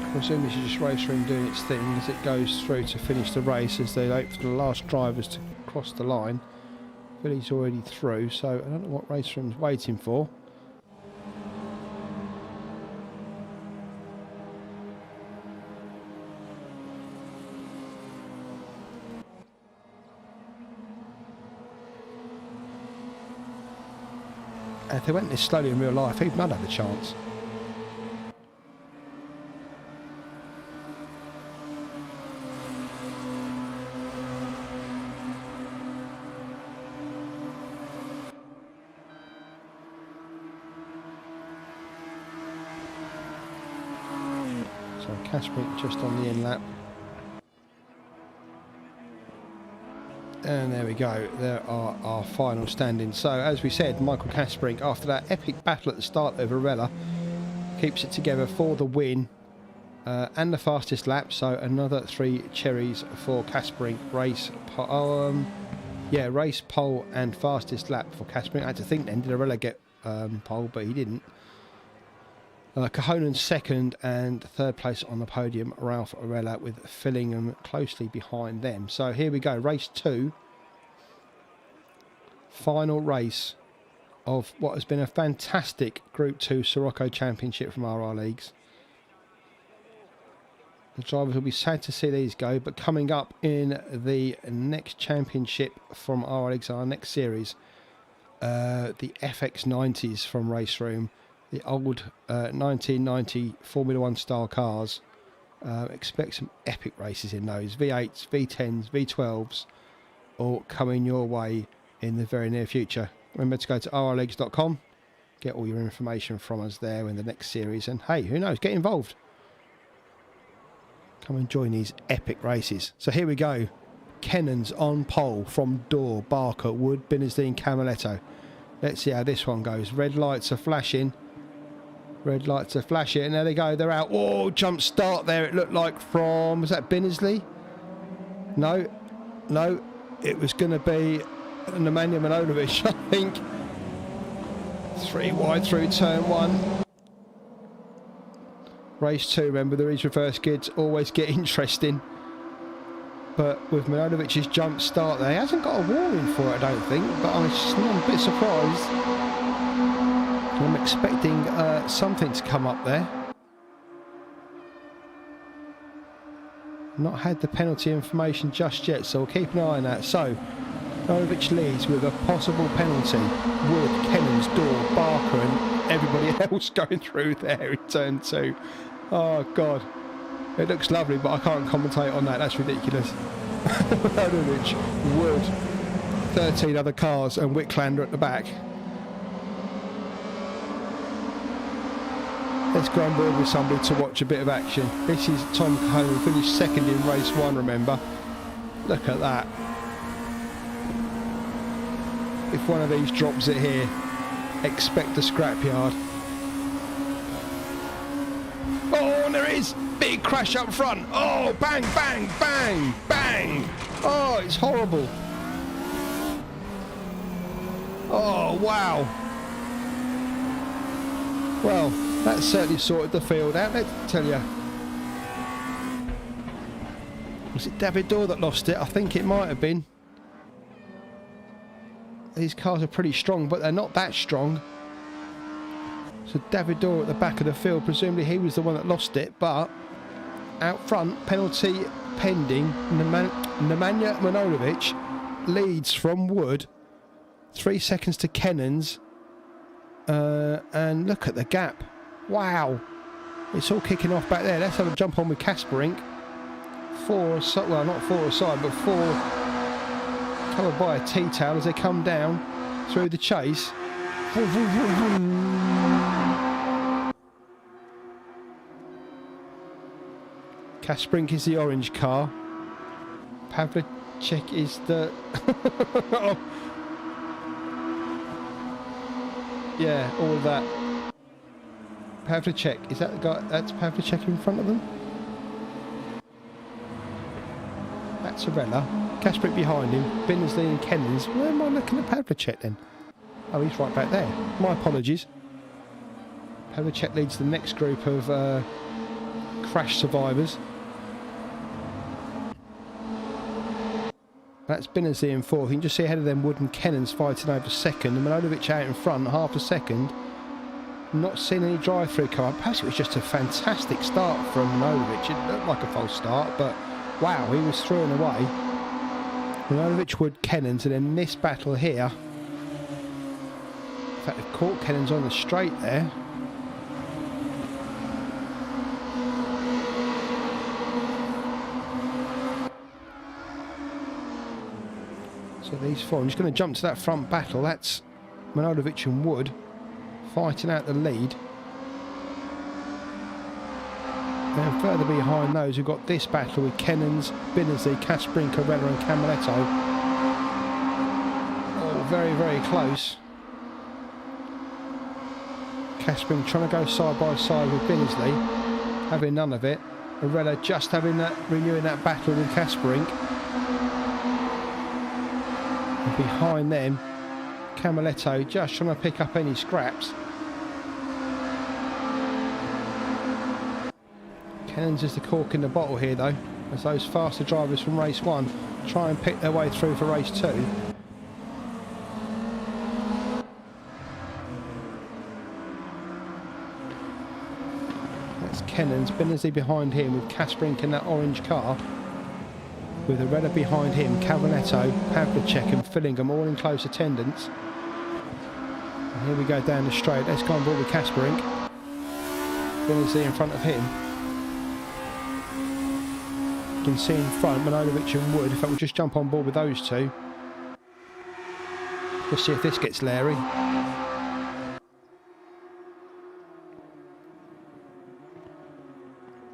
I presume this is just race room doing its thing as it goes through to finish the race as they wait for the last drivers to cross the line. Billy's already through, so I don't know what race room's waiting for. And if they went this slowly in real life, he'd not have a chance. So Kasprink just on the in lap. And there we go, there are our final standings. So as we said, Michael Kasprink, after that epic battle at the start of Arella, keeps it together for the win and the fastest lap. So another 3 cherries for Kasprink. Race pole and fastest lap for Kasprink. I had to think then, did Arella get pole, but he didn't. Kohonen 2nd and 3rd place on the podium, Ralph Arella with Fillingham closely behind them. So here we go, race 2. Final race of what has been a fantastic Group 2 Scirocco Championship from RRLeagues. The drivers will be sad to see these go, but coming up in the next championship from RRLeagues, our next series, the FX90s from Race Room. The old 1990 Formula 1 style cars. Expect some epic races in those. V8s, V10s, V12s, all coming your way in the very near future. Remember to go to rrleagues.com, get all your information from us there in the next series. And hey, who knows, get involved. Come and join these epic races. So here we go. Kennans on pole from Dorr, Barker, Wood, Binnersley and Camletto. Let's see how this one goes. Red lights are flashing. Red lights are flashing, and there they go, they're out. Oh, jump start there, it looked like from, was that Binnersley? No, it was going to be Nemanja Manojlovic, I think. 3 wide through turn 1. Race 2, remember, these reverse skids always get interesting. But with Manojlovic's jump start there, he hasn't got a warning for it, I don't think, but I'm a bit surprised. I'm expecting something to come up there. Not had the penalty information just yet, so we'll keep an eye on that. So, Manojlovic leads with a possible penalty. Wood, Kennans, Dorr, Barker and everybody else going through there in turn 2. Oh, God. It looks lovely, but I can't commentate on that. That's ridiculous. Manojlovic, Wood, 13 other cars and Wicklander at the back. Let's go on board with somebody to watch a bit of action. This is Tom Kohonen, finished 2nd in race 1, remember. Look at that. If one of these drops it here, expect a scrapyard. Oh, and there is! Big crash up front. Oh, bang, bang, bang, bang. Oh, it's horrible. Oh, wow. Well, that certainly sorted the field out, let's tell you. Was it David Dorr that lost it? I think it might have been. These cars are pretty strong, but they're not that strong. So David Dorr at the back of the field, presumably he was the one that lost it, but out front, penalty pending. Nemanja Manojlovic leads from Wood. 3 seconds to Kennans. And look at the gap. Wow. It's all kicking off back there. Let's have a jump on with Kasperink. Well, not four aside, but four covered by a T-tail as they come down through the chase. Kasperink is the orange car. Pavlicek is the... oh. Yeah, all of that. Pavlicek, is that the guy? That's Pavlicek in front of them? That's Arella. Kasperink behind him. Binnersley and Kennans. Where am I looking at Pavlicek then? Oh, he's right back there. My apologies. Pavlicek leads the next group of crash survivors. That's Binnersley in fourth. You can just see ahead of them Wood and Kennans fighting over second. And Manojlovic out in front, half a second. Not seeing any drive-through car. Perhaps it was just a fantastic start from Manojlovic. It looked like a false start, but wow, he was through and away. Manojlovic, Wood, Kennans, and then this battle here. In fact, they've caught Kennans on the straight there. So these four, I'm just going to jump to that front battle. That's Manojlovic and Wood fighting out the lead. Then further behind those, we've got this battle with Kennans, Binnersley, Kasperink, Arella and Camaletto. All very, very close. Kasperink trying to go side by side with Binnersley, having none of it. Arella just having that, renewing that battle with Kasperink. And behind them, Camaletto just trying to pick up any scraps. Kennans is the cork in the bottle here though, as those faster drivers from race 1 try and pick their way through for race 2. That's Kennans, Binnersley behind him with Kasperink in that orange car. With Arella behind him, Cavaletto, Pavlicek and Fillingham all in close attendance. And here we go down the straight. Let's go on board with Kasperink. Binnersley in front of him. You can see in front Manojlovic and Wood. In fact, we'll just jump on board with those two. We'll see if this gets Larry.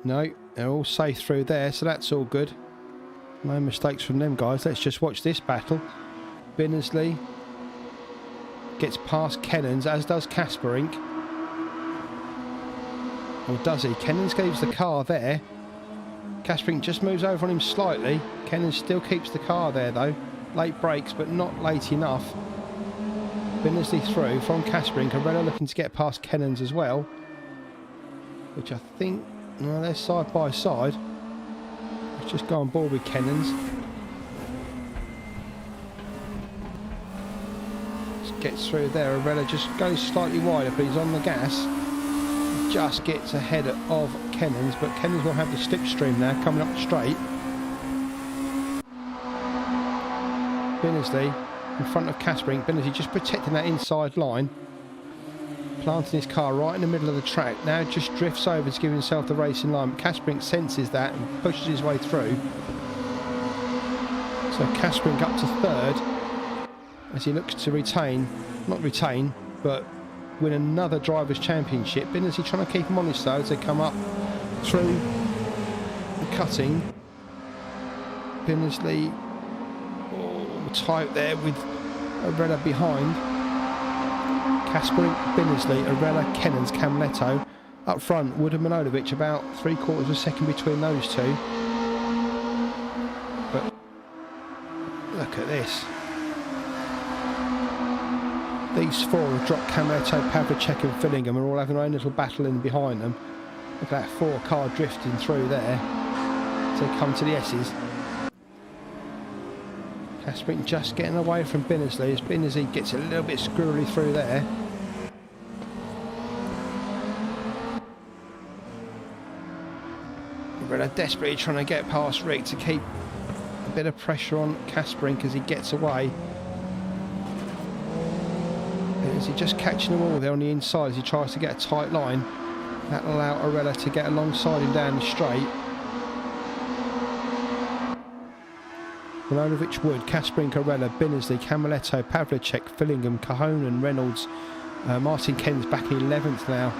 No, they're all safe through there, so that's all good. No mistakes from them guys. Let's just watch this battle. Binnersley gets past Kennans, as does Kasperink. Or does he? Kennans gives the car there. Kasperink just moves over on him slightly. Kennans still keeps the car there though. Late brakes, but not late enough. Binnersley through from Kasperink. Arella looking to get past Kennans as well. Which I think, no, they're side by side. Let's just go on board with Kennans. Just gets through there. Arella just goes slightly wider, but he's on the gas. Just gets ahead of Kennans, but Kennans will have the slipstream now coming up straight. Binnersley in front of Kasperink. Binnersley just protecting that inside line, planting his car right in the middle of the track. Now just drifts over to give himself the racing line. Kasperink senses that and pushes his way through. So Kasperink up to third as he looks to win another Drivers' Championship. Binnersley trying to keep him honest though as they come up through the cutting. Binnersley tight there with Arella behind. Kaspering, Binnersley, Arella, Kennans, Camletto. Up front, Wood and Manojlovic, about 3/4 of a second between those two. But look at this. These four have dropped Camletto, Pavlicek and Fillingham and all having their own little battle in behind them. Look at that 4-car drifting through there. So they come to the S's. Kaspering just getting away from Binnersley as Binnersley gets a little bit squirrely through there. Arella desperately trying to get past Rick to keep a bit of pressure on Kaspering as he gets away. Binnersley just catching them all there on the inside as he tries to get a tight line. That'll allow Arella to get alongside him down the straight. Manojlovic, Wood, Kaspering, Arella, Binnersley, Camletto, Pavlicek, Fillingham, Cahonan, Reynolds, Martin Ken's back in 11th now.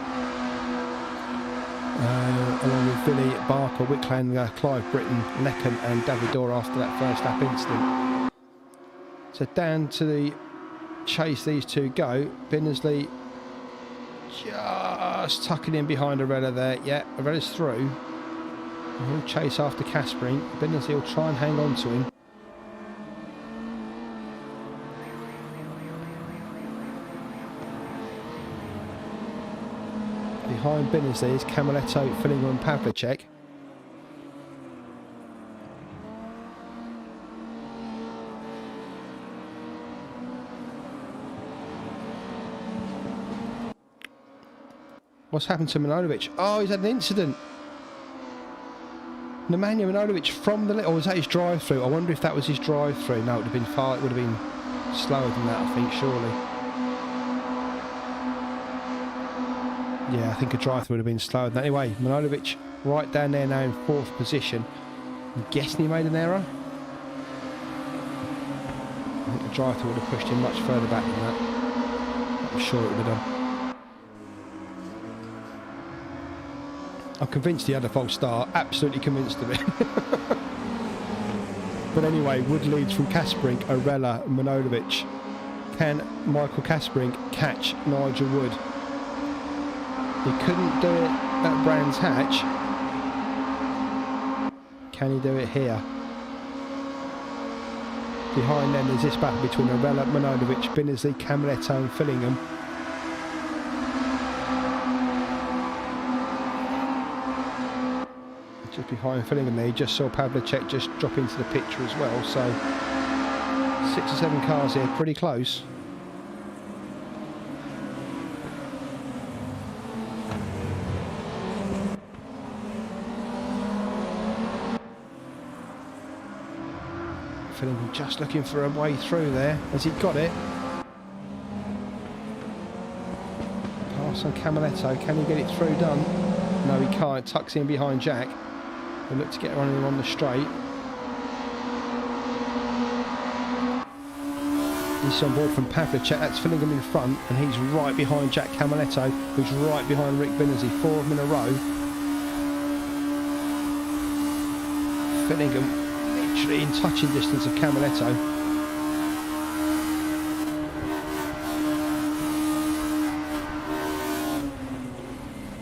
Along with Billy, Barker, Wickland, Clive Britton, Leckham and Davidor after that first lap incident. So down to the chase these two go. Binnersley just tucking in behind Arella there. Yeah, Arella's through. He'll chase after Kaspering. Binnersley will try and hang on to him. Behind Binnersley is Camletto, Fillingham and Pavlicek. What's happened to Manojlovic? Oh, he's had an incident. Nemanja Manojlovic from the little, was that his drive-through? I wonder if that was his drive-through. No, it would have been far, it would have been slower than that, I think, surely. Yeah, I think a drive-through would have been slower than that. Anyway, Manojlovic right down there now in 4th position. I'm guessing he made an error. I think the drive-through would have pushed him much further back than that. I'm sure it would have done. I'm convinced he had a false start, absolutely convinced of it. But anyway, Wood leads from Kaspering, Arella, Manojlovic. Can Michael Kaspering catch Nigel Wood? He couldn't do it at Brands Hatch. Can he do it here? Behind them there's this battle between Arella, Manojlovic, Binnersley, Camletto and Fillingham. Just behind Fillingham there, you just saw Pavlicek just drop into the picture as well, so 6 or 7 cars here, pretty close. Fillingham just looking for a way through there. Has he got it? Pass on Camletto, can he get it through done? No, he can't, tucks in behind Jack. He'll look to get running on the straight. He's on board from Pavlicek, that's Fillingham in front, and he's right behind Jack Camletto, who's right behind Rick Binnersley, 4 of them in a row. Fillingham literally in touching distance of Camletto.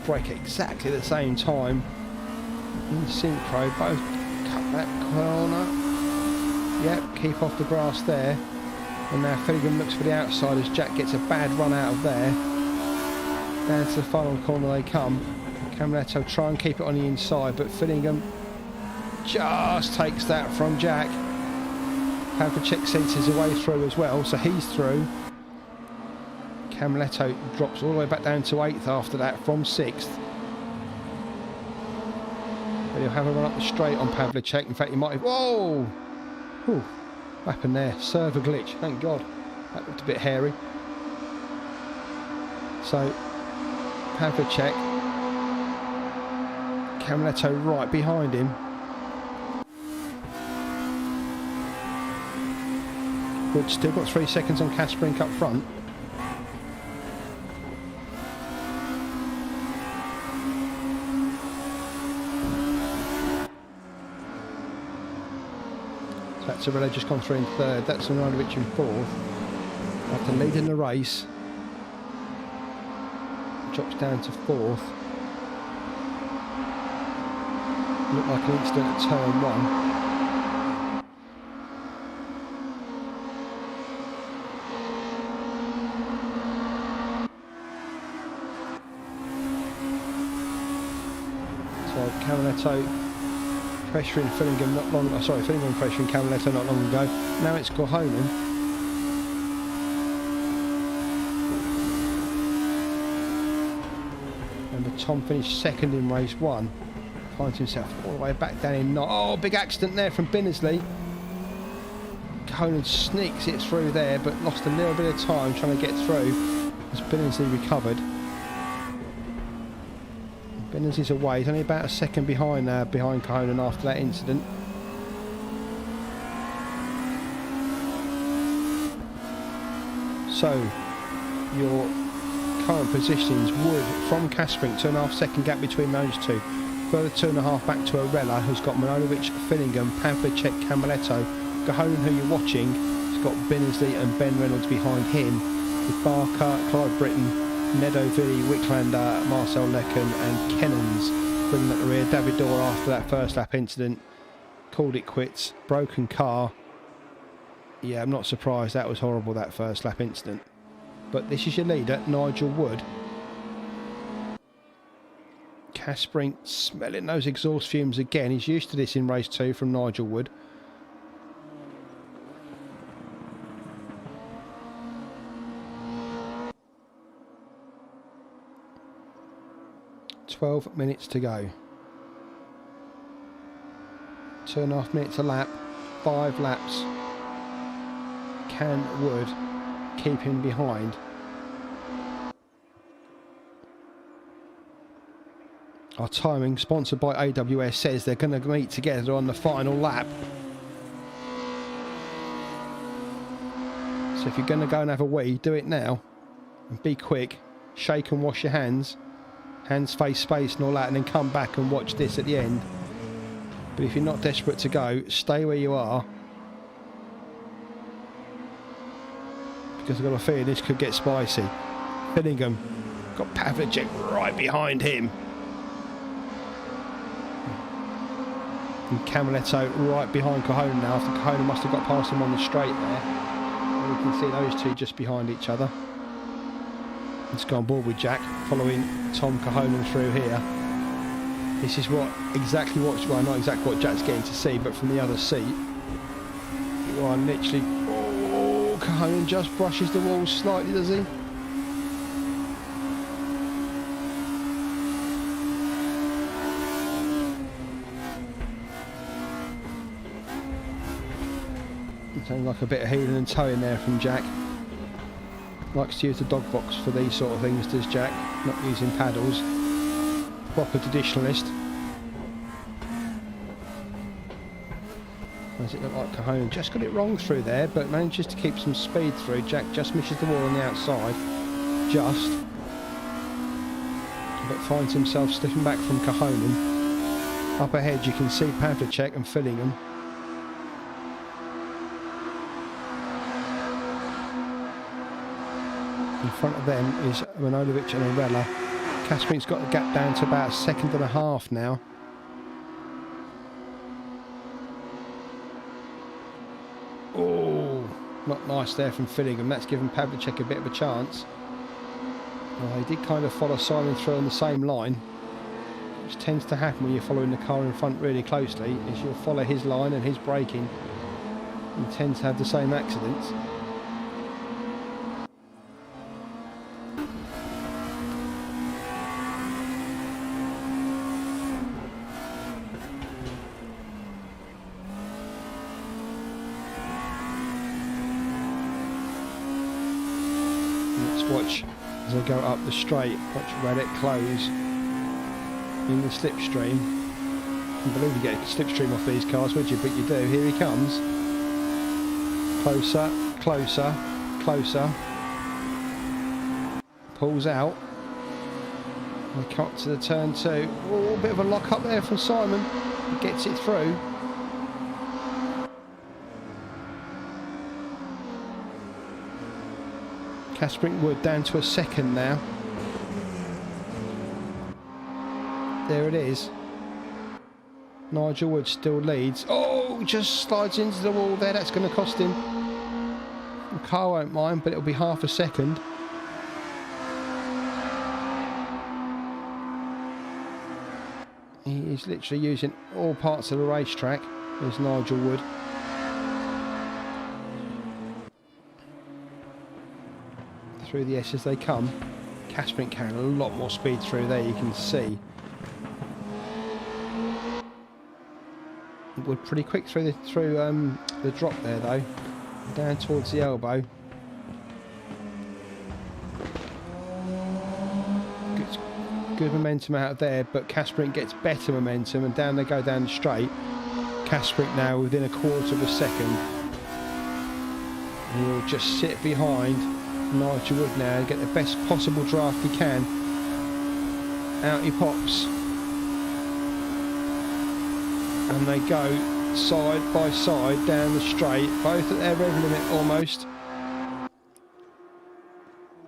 Brake at exactly the same time. In synchro, both cut that corner. Yep, keep off the grass there. And now Fillingham looks for the outside as Jack gets a bad run out of there. Down to the final corner they come. Camletto try and keep it on the inside, but Fillingham just takes that from Jack. Pavlicek senses his way through as well, so he's through. Camletto drops all the way back down to 8th after that from 6th. But he'll have a run up the straight on Pavlicek. In fact, he might have... Whoa! Ooh, what happened there? Server glitch, thank God. That looked a bit hairy. So, Pavlicek. Camletto right behind him. Wood still got 3 seconds on Kaspering up front. So that's Arella just gone through in 3rd. That's Manojlovic in 4th. After leading the race, drops down to 4th. Looked like an incident at turn 1. So Camaletto pressuring Fillingham not long. Fillingham pressuring Camaletto not long ago. Now it's Korhonen. And Tom finished 2nd in race 1. Finds himself all the way back down in not. Oh, big accident there from Binnersley. Korhonen sneaks it through there, but lost a little bit of time trying to get through as Binnersley recovered. Binnersley's away. He's only about a second behind Korhonen after that incident. So your current positions would, from Kasprink, 2.5 second gap between those two. Further 2.5 back to Arella, who's got Manojlovic, Fillingham, Pavlicek, Camaletto. Korhonen, who you're watching, has got Binnersley and Ben Reynolds behind him, with Barker, Clive Britton, Nedo Villi, Wicklander, Marcel Lecken and Kennens bringing at the rear. David Dorr, after that first lap incident, called it quits. Broken car. Yeah, I'm not surprised. That was horrible, that first lap incident. But this is your leader, Nigel Wood. Kasprink smelling those exhaust fumes again. He's used to this in race 2 from Nigel Wood. .12 minutes to go. 2.5 minutes a lap. 5 laps. Can Wood keep him behind? Our timing, sponsored by AWS, says they're going to meet together on the final lap. So if you're going to go and have a wee, do it now. And be quick. Shake and wash your hands. Hands, face, space and all that, and then come back and watch this at the end. But if you're not desperate to go, stay where you are. Because I've got a feeling this could get spicy. Fillingham got Pavlicek right behind him. And Camaletto right behind Korhonen now. I think Korhonen must have got past him on the straight there. And you can see those two just behind each other. Let's go on board with Jack, following Tom Korhonen through here. This is well, not exactly what Jack's getting to see, but from the other seat. You are literally... Oh, Korhonen just brushes the wall slightly, does he? Sounds like a bit of heeling and towing there from Jack. Likes to use the dog box for these sort of things, does Jack? Not using paddles. Proper traditionalist. Does it look like Korhonen just got it wrong through there, but manages to keep some speed through. Jack just misses the wall on the outside. Just. But finds himself slipping back from Korhonen. Up ahead you can see Pavlicek and Fillingham. In front of them is Manojlovic and Arella. Kasprink's got the gap down to about 1.5 seconds now. Oh, not nice there from Fillingham. That's given Pavlicek a bit of a chance. Well, he did kind of follow Simon through on the same line, which tends to happen when you're following the car in front really closely, is you'll follow his line and his braking and tend to have the same accidents. Watch as they go up the straight. Watch Reddit close in the slipstream. I can't believe you get a slipstream off these cars, would you? But you do. Here he comes. Closer, closer, closer. Pulls out. We cut to the turn 2. Oh, a bit of a lock up there from Simon. He gets it through. Caspering Wood down to a second now. There it is. Nigel Wood still leads. Oh, just slides into the wall there. That's going to cost him. The car won't mind, but it'll be half a second. He is literally using all parts of the racetrack. There's Nigel Wood. Through the S as they come. Caspering carrying a lot more speed through there, you can see. Wood pretty quick through the drop there though. Down towards the elbow. Good momentum out of there, but Caspering gets better momentum and down they go down the straight. Caspering now within a quarter of a second. He'll just sit behind Nigel Wood now and get the best possible draft he can. Out he pops. And they go side by side down the straight, both at their rev limit almost.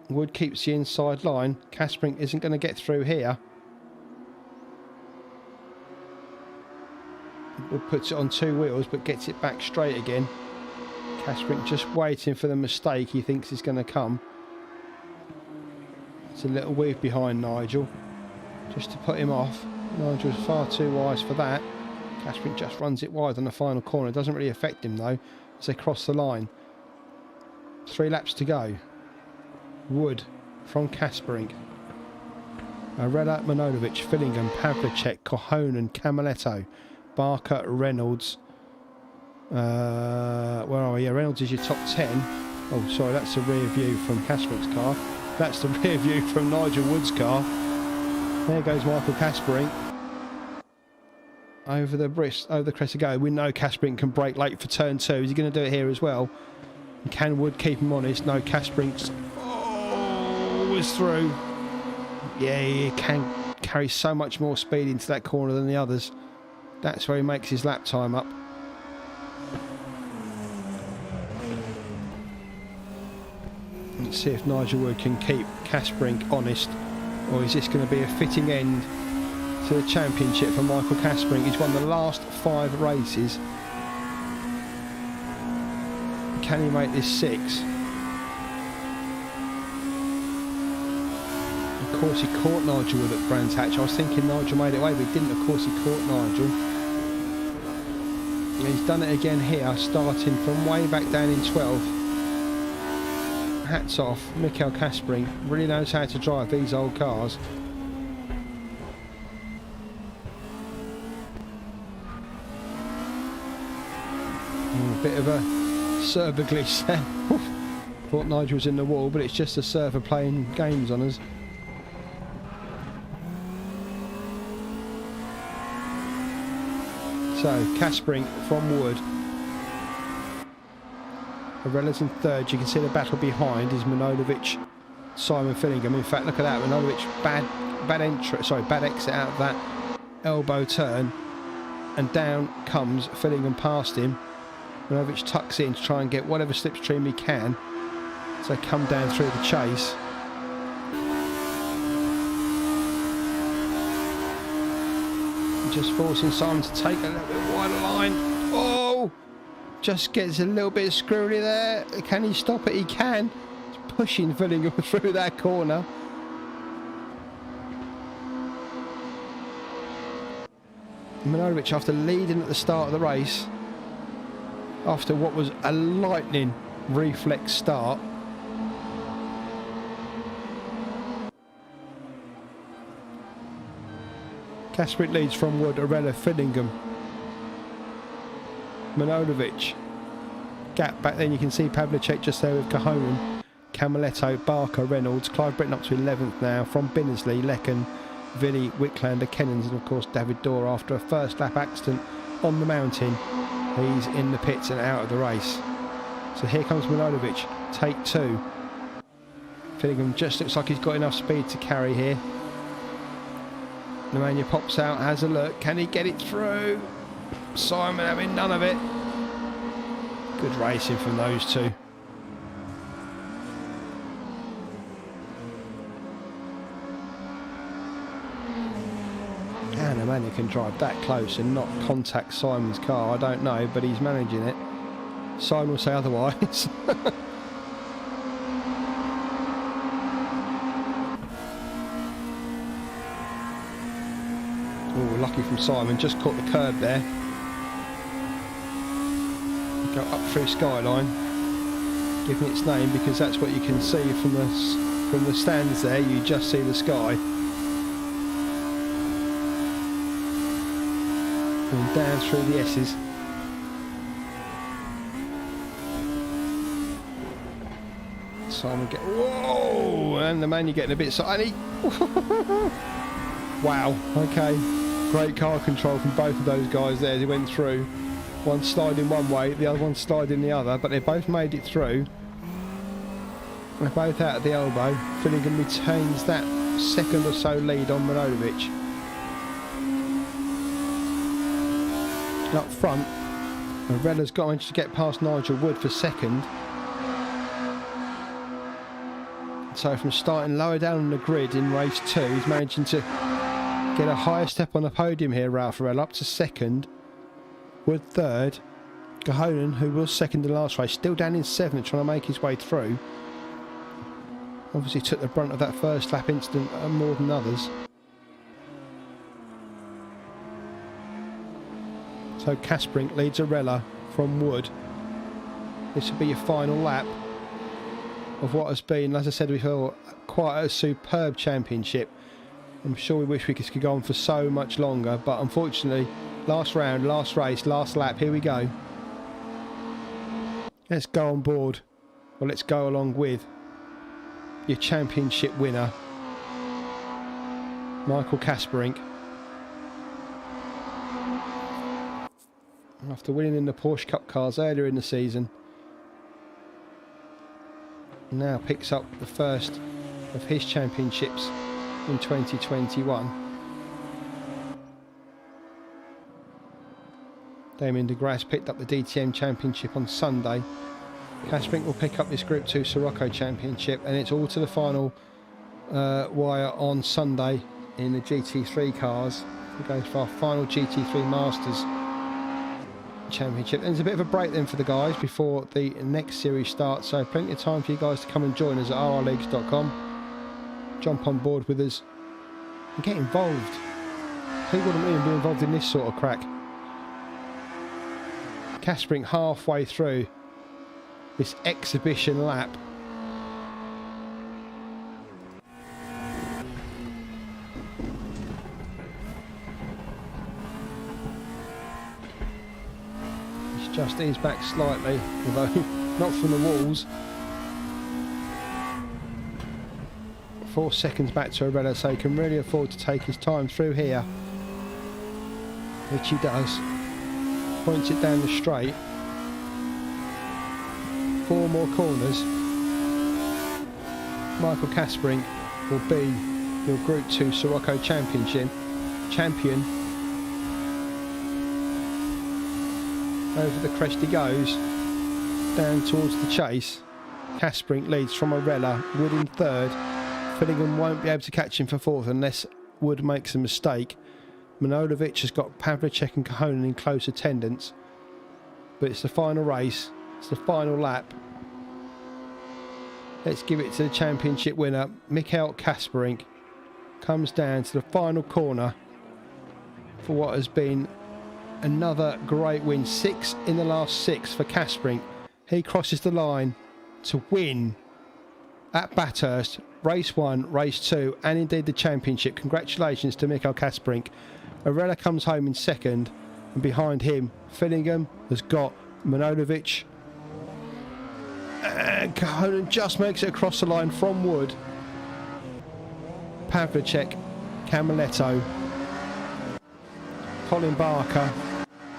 Wood keeps the inside line. Caspering isn't going to get through here. Wood puts it on two wheels but gets it back straight again. Caspering just waiting for the mistake he thinks is going to come. It's a little weave behind Nigel just to put him off. Nigel's far too wise for that. Caspering just runs it wide on the final corner. It doesn't really affect him though as they cross the line. 3 laps to go. Wood from Caspering. Arella, Manojlovic, Fillingham, Pavlicek, Kohonen, Camaletto, Barker, Reynolds. Where are we? Yeah, Reynolds is your top 10. Oh, sorry, that's the rear view from Caspering's car. That's the rear view from Nigel Wood's car. There goes Michael Caspering. Over the crest of go. We know Caspering can brake late for turn 2. Is he going to do it here as well? And can Wood keep him honest? No, Caspering's was through. Yeah, he can carry so much more speed into that corner than the others. That's where he makes his lap time up. Let's see if Nigel Wood can keep Caspering honest, or is this going to be a fitting end to the championship for Michael Caspering? He's won the last 5 races. Can he make this 6? Of course he caught Nigel Wood at Brands Hatch. I was thinking Nigel made it away, but he didn't. Of course he caught Nigel. And he's done it again here, starting from way back down in 12. Hats off, Michael Caspering really knows how to drive these old cars. A bit of a server glitch there. Thought Nigel was in the wall, but it's just a server playing games on us. So, Caspering from Wood. Arella's in 3rd. You can see the battle behind is Manojlovic, Simon Fillingham. In fact, look at that. Manojlovic bad exit out of that elbow turn. And down comes Fillingham past him. Manojlovic tucks in to try and get whatever slipstream he can. So they come down through the chase. Just forcing Simon to take a little bit wider line. Oh! Just gets a little bit screwy there. Can he stop it? He can. He's pushing Fillingham through that corner. Manojlovic, after leading at the start of the race, after what was a lightning reflex start, Caspering leads from Wood, Arella, Fillingham, Manojlovic. Gap back then, you can see Pavlicek just there with Kohonen, Camaletto, Barker, Reynolds, Clive Britton up to 11th now, from Binnersley, Lecken, Vinny, Wicklander, Kennons, and of course David Dorr after a first lap accident on the mountain. He's in the pits and out of the race. So here comes Manojlovic, take 2. Fillingham just looks like he's got enough speed to carry here. Nemanja pops out, has a look. Can he get it through? Simon having none of it. Good racing from those two. he can drive that close and not contact Simon's car. I don't know, but he's managing it. Simon will say otherwise. Oh, lucky from Simon, just caught the curb there. Go up through Skyline, giving its name because that's what you can see from the stands there. You just see the sky. And down through the S's. Simon get, whoa, and the man you're getting a bit sunny. Wow, okay, great car control from both of those guys there as he went through. One sliding one way, the other one sliding the other, but they both made it through. They're both out at the elbow. Finnegan retains that second or so lead on Manojlovic. Up front, Arella's got to get past Nigel Wood for second. So from starting lower down on the grid in race 2, he's managing to get a higher step on the podium here, Ralph Arella, up to second. Wood third. Cahonen, who was second in the last race, still down in 7th, trying to make his way through. Obviously took the brunt of that first lap incident more than others. So Kasprink leads Arella from Wood. This will be your final lap of what has been, as I said before, quite a superb championship. I'm sure we wish we could go on for so much longer, but unfortunately, last round, last race, last lap, here we go. Let's go on board, or let's go along with your championship winner, Michael Kasprink. After winning in the Porsche Cup cars earlier in the season, now picks up the first of his championships in 2021. Damien de Grasse picked up the DTM Championship on Sunday. Kasprink will pick up this Group 2 Scirocco Championship, and it's all to the final wire on Sunday in the GT3 cars. We go for our final GT3 Masters Championship. And there's a bit of a break then for the guys before the next series starts, so plenty of time for you guys to come and join us at RRLeagues.com. Jump on board with us and get involved. Who wouldn't even be involved in this sort of crack? Kasprink halfway through this exhibition lap. He's just eased back slightly, although not from the walls. 4 seconds back to Arella, so he can really afford to take his time through here, which he does. Points it down the straight. 4 more corners. Michael Kasprink will be your Group 2 Scirocco champion. Over the crest he goes, down towards the chase. Kasprink leads from Arella, Wood in 3rd. Finnegan won't be able to catch him for 4th unless Wood makes a mistake. Manojlovic has got Pavlicek and Cahonen in close attendance. But it's the final race, it's the final lap. Let's give it to the championship winner, Michael Kasprink. Comes down to the final corner for what has been another great win. 6 in the last 6 for Kasprink. He crosses the line to win at Bathurst, race 1, race 2, and indeed the championship. Congratulations to Michael Kasprink. Arella comes home in 2nd, and behind him, Finnegan has got Manojlovic. And Cahonen just makes it across the line from Wood. Pavlicek, Camaletto, Colin Barker.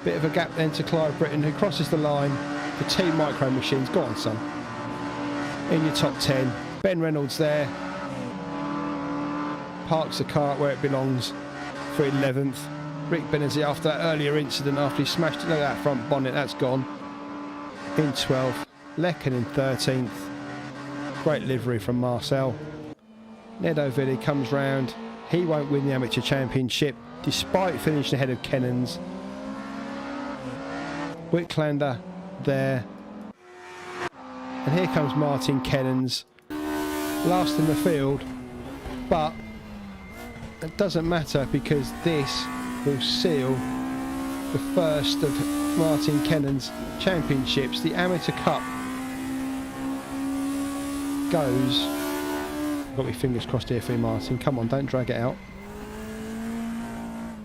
Bit of a gap then to Clive Britton, who crosses the line for Team Micro Machines. Go on, son. In your top 10. Ben Reynolds there. Parks the car where it belongs for 11th. Rick Benazzi, after that earlier incident, after he smashed it, look at that front bonnet, that's gone. In 12th. Lecken in 13th. Great livery from Marcel. Ned O'Villy comes round. He won't win the Amateur Championship. despite finishing ahead of Kennans. Wicklander there. And here comes Martin Kennans, last in the field, but it doesn't matter because this will seal the first of Martin Kennan's championships. The Amateur Cup goes. Got my fingers crossed here for you, Martin. Come on, don't drag it out.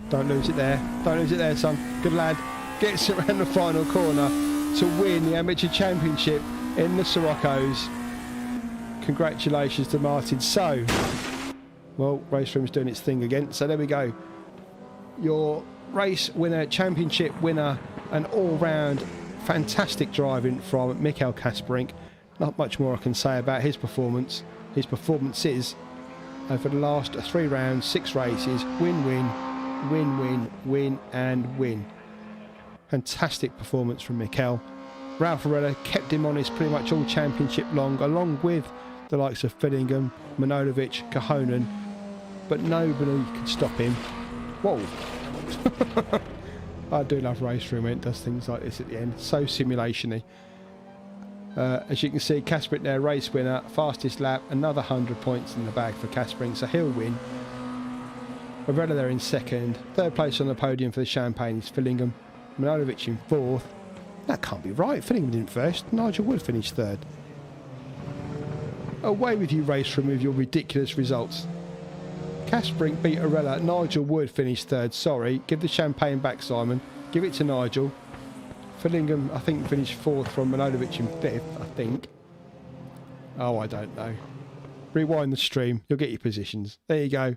Don't lose it there. Don't lose it there, son. Good lad. Gets around the final corner to win the Amateur Championship in the Sciroccos. Congratulations to Martin. So, well, Race Room's doing its thing again. So there we go. Your race winner, championship winner, and all-round fantastic driving from Mikael Kasperink. Not much more I can say about his performance. His performances over the last 3 rounds, 6 races. Win, win, win, win, win, and win. Fantastic performance from Mikael. Ralph Arella kept him honest pretty much all championship long, along with the likes of Fillingham, Manojlovic, Kohonen, but nobody could stop him. Whoa. I do love Race Room when it does things like this at the end. So simulation-y. As you can see, Kasperink there, race winner, fastest lap, another 100 points in the bag for Kasperink, so he'll win. Arella there in second. Third place on the podium for the Champagne is Fillingham. Manojlovic in fourth. That can't be right. Fillingham didn't first. Nigel Wood finished third. Away with you, Race Room, with your ridiculous results. Kasperink beat Arella. Nigel Wood finished third. Sorry. Give the champagne back, Simon. Give it to Nigel. Fillingham, I think, finished fourth from Manojlovic in fifth, I think. Oh, I don't know. Rewind the stream. You'll get your positions. There you go.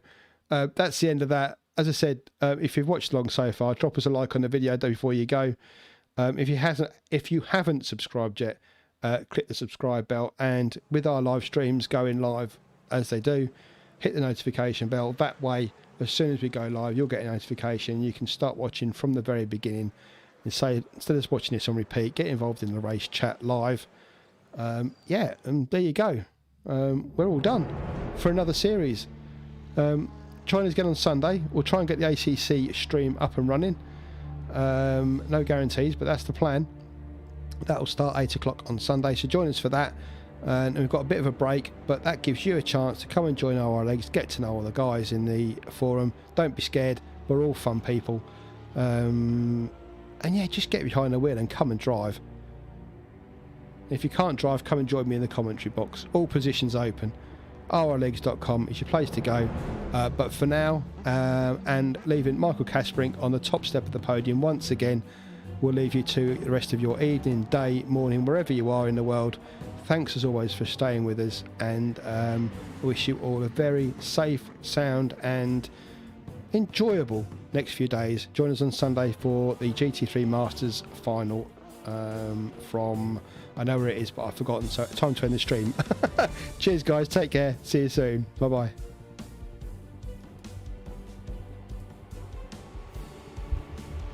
That's the end of that. As I said, if you've watched along so far, drop us a like on the video before you go. If you haven't subscribed yet, click the subscribe bell, and with our live streams going live as they do, hit the notification bell. That way, as soon as we go live, you'll get a notification. You can start watching from the very beginning, and say, instead of watching this on repeat, get involved in the race chat live. Yeah, and there you go. We're all done for another series. Trying to get on Sunday. We'll try and get the ACC stream up and running. No guarantees, but that's the plan. That'll start 8 o'clock on Sunday, so join us for that. And we've got a bit of a break, but that gives you a chance to come and join RRLeagues, get to know all the guys in the forum. Don't be scared, we're all fun people. And yeah, just get behind the wheel and come and drive. If you can't drive, come and join me in the commentary box. All positions open. RRLeagues.com is your place to go. But for now, and leaving Michael Kasperink on the top step of the podium once again, we'll leave you to the rest of your evening, day, morning, wherever you are in the world. Thanks as always for staying with us, and I wish you all a very safe, sound and enjoyable next few days. Join us on Sunday for the GT3 Masters final from, I know where it is, but I've forgotten, so time to end the stream. Cheers guys, take care, see you soon, bye bye.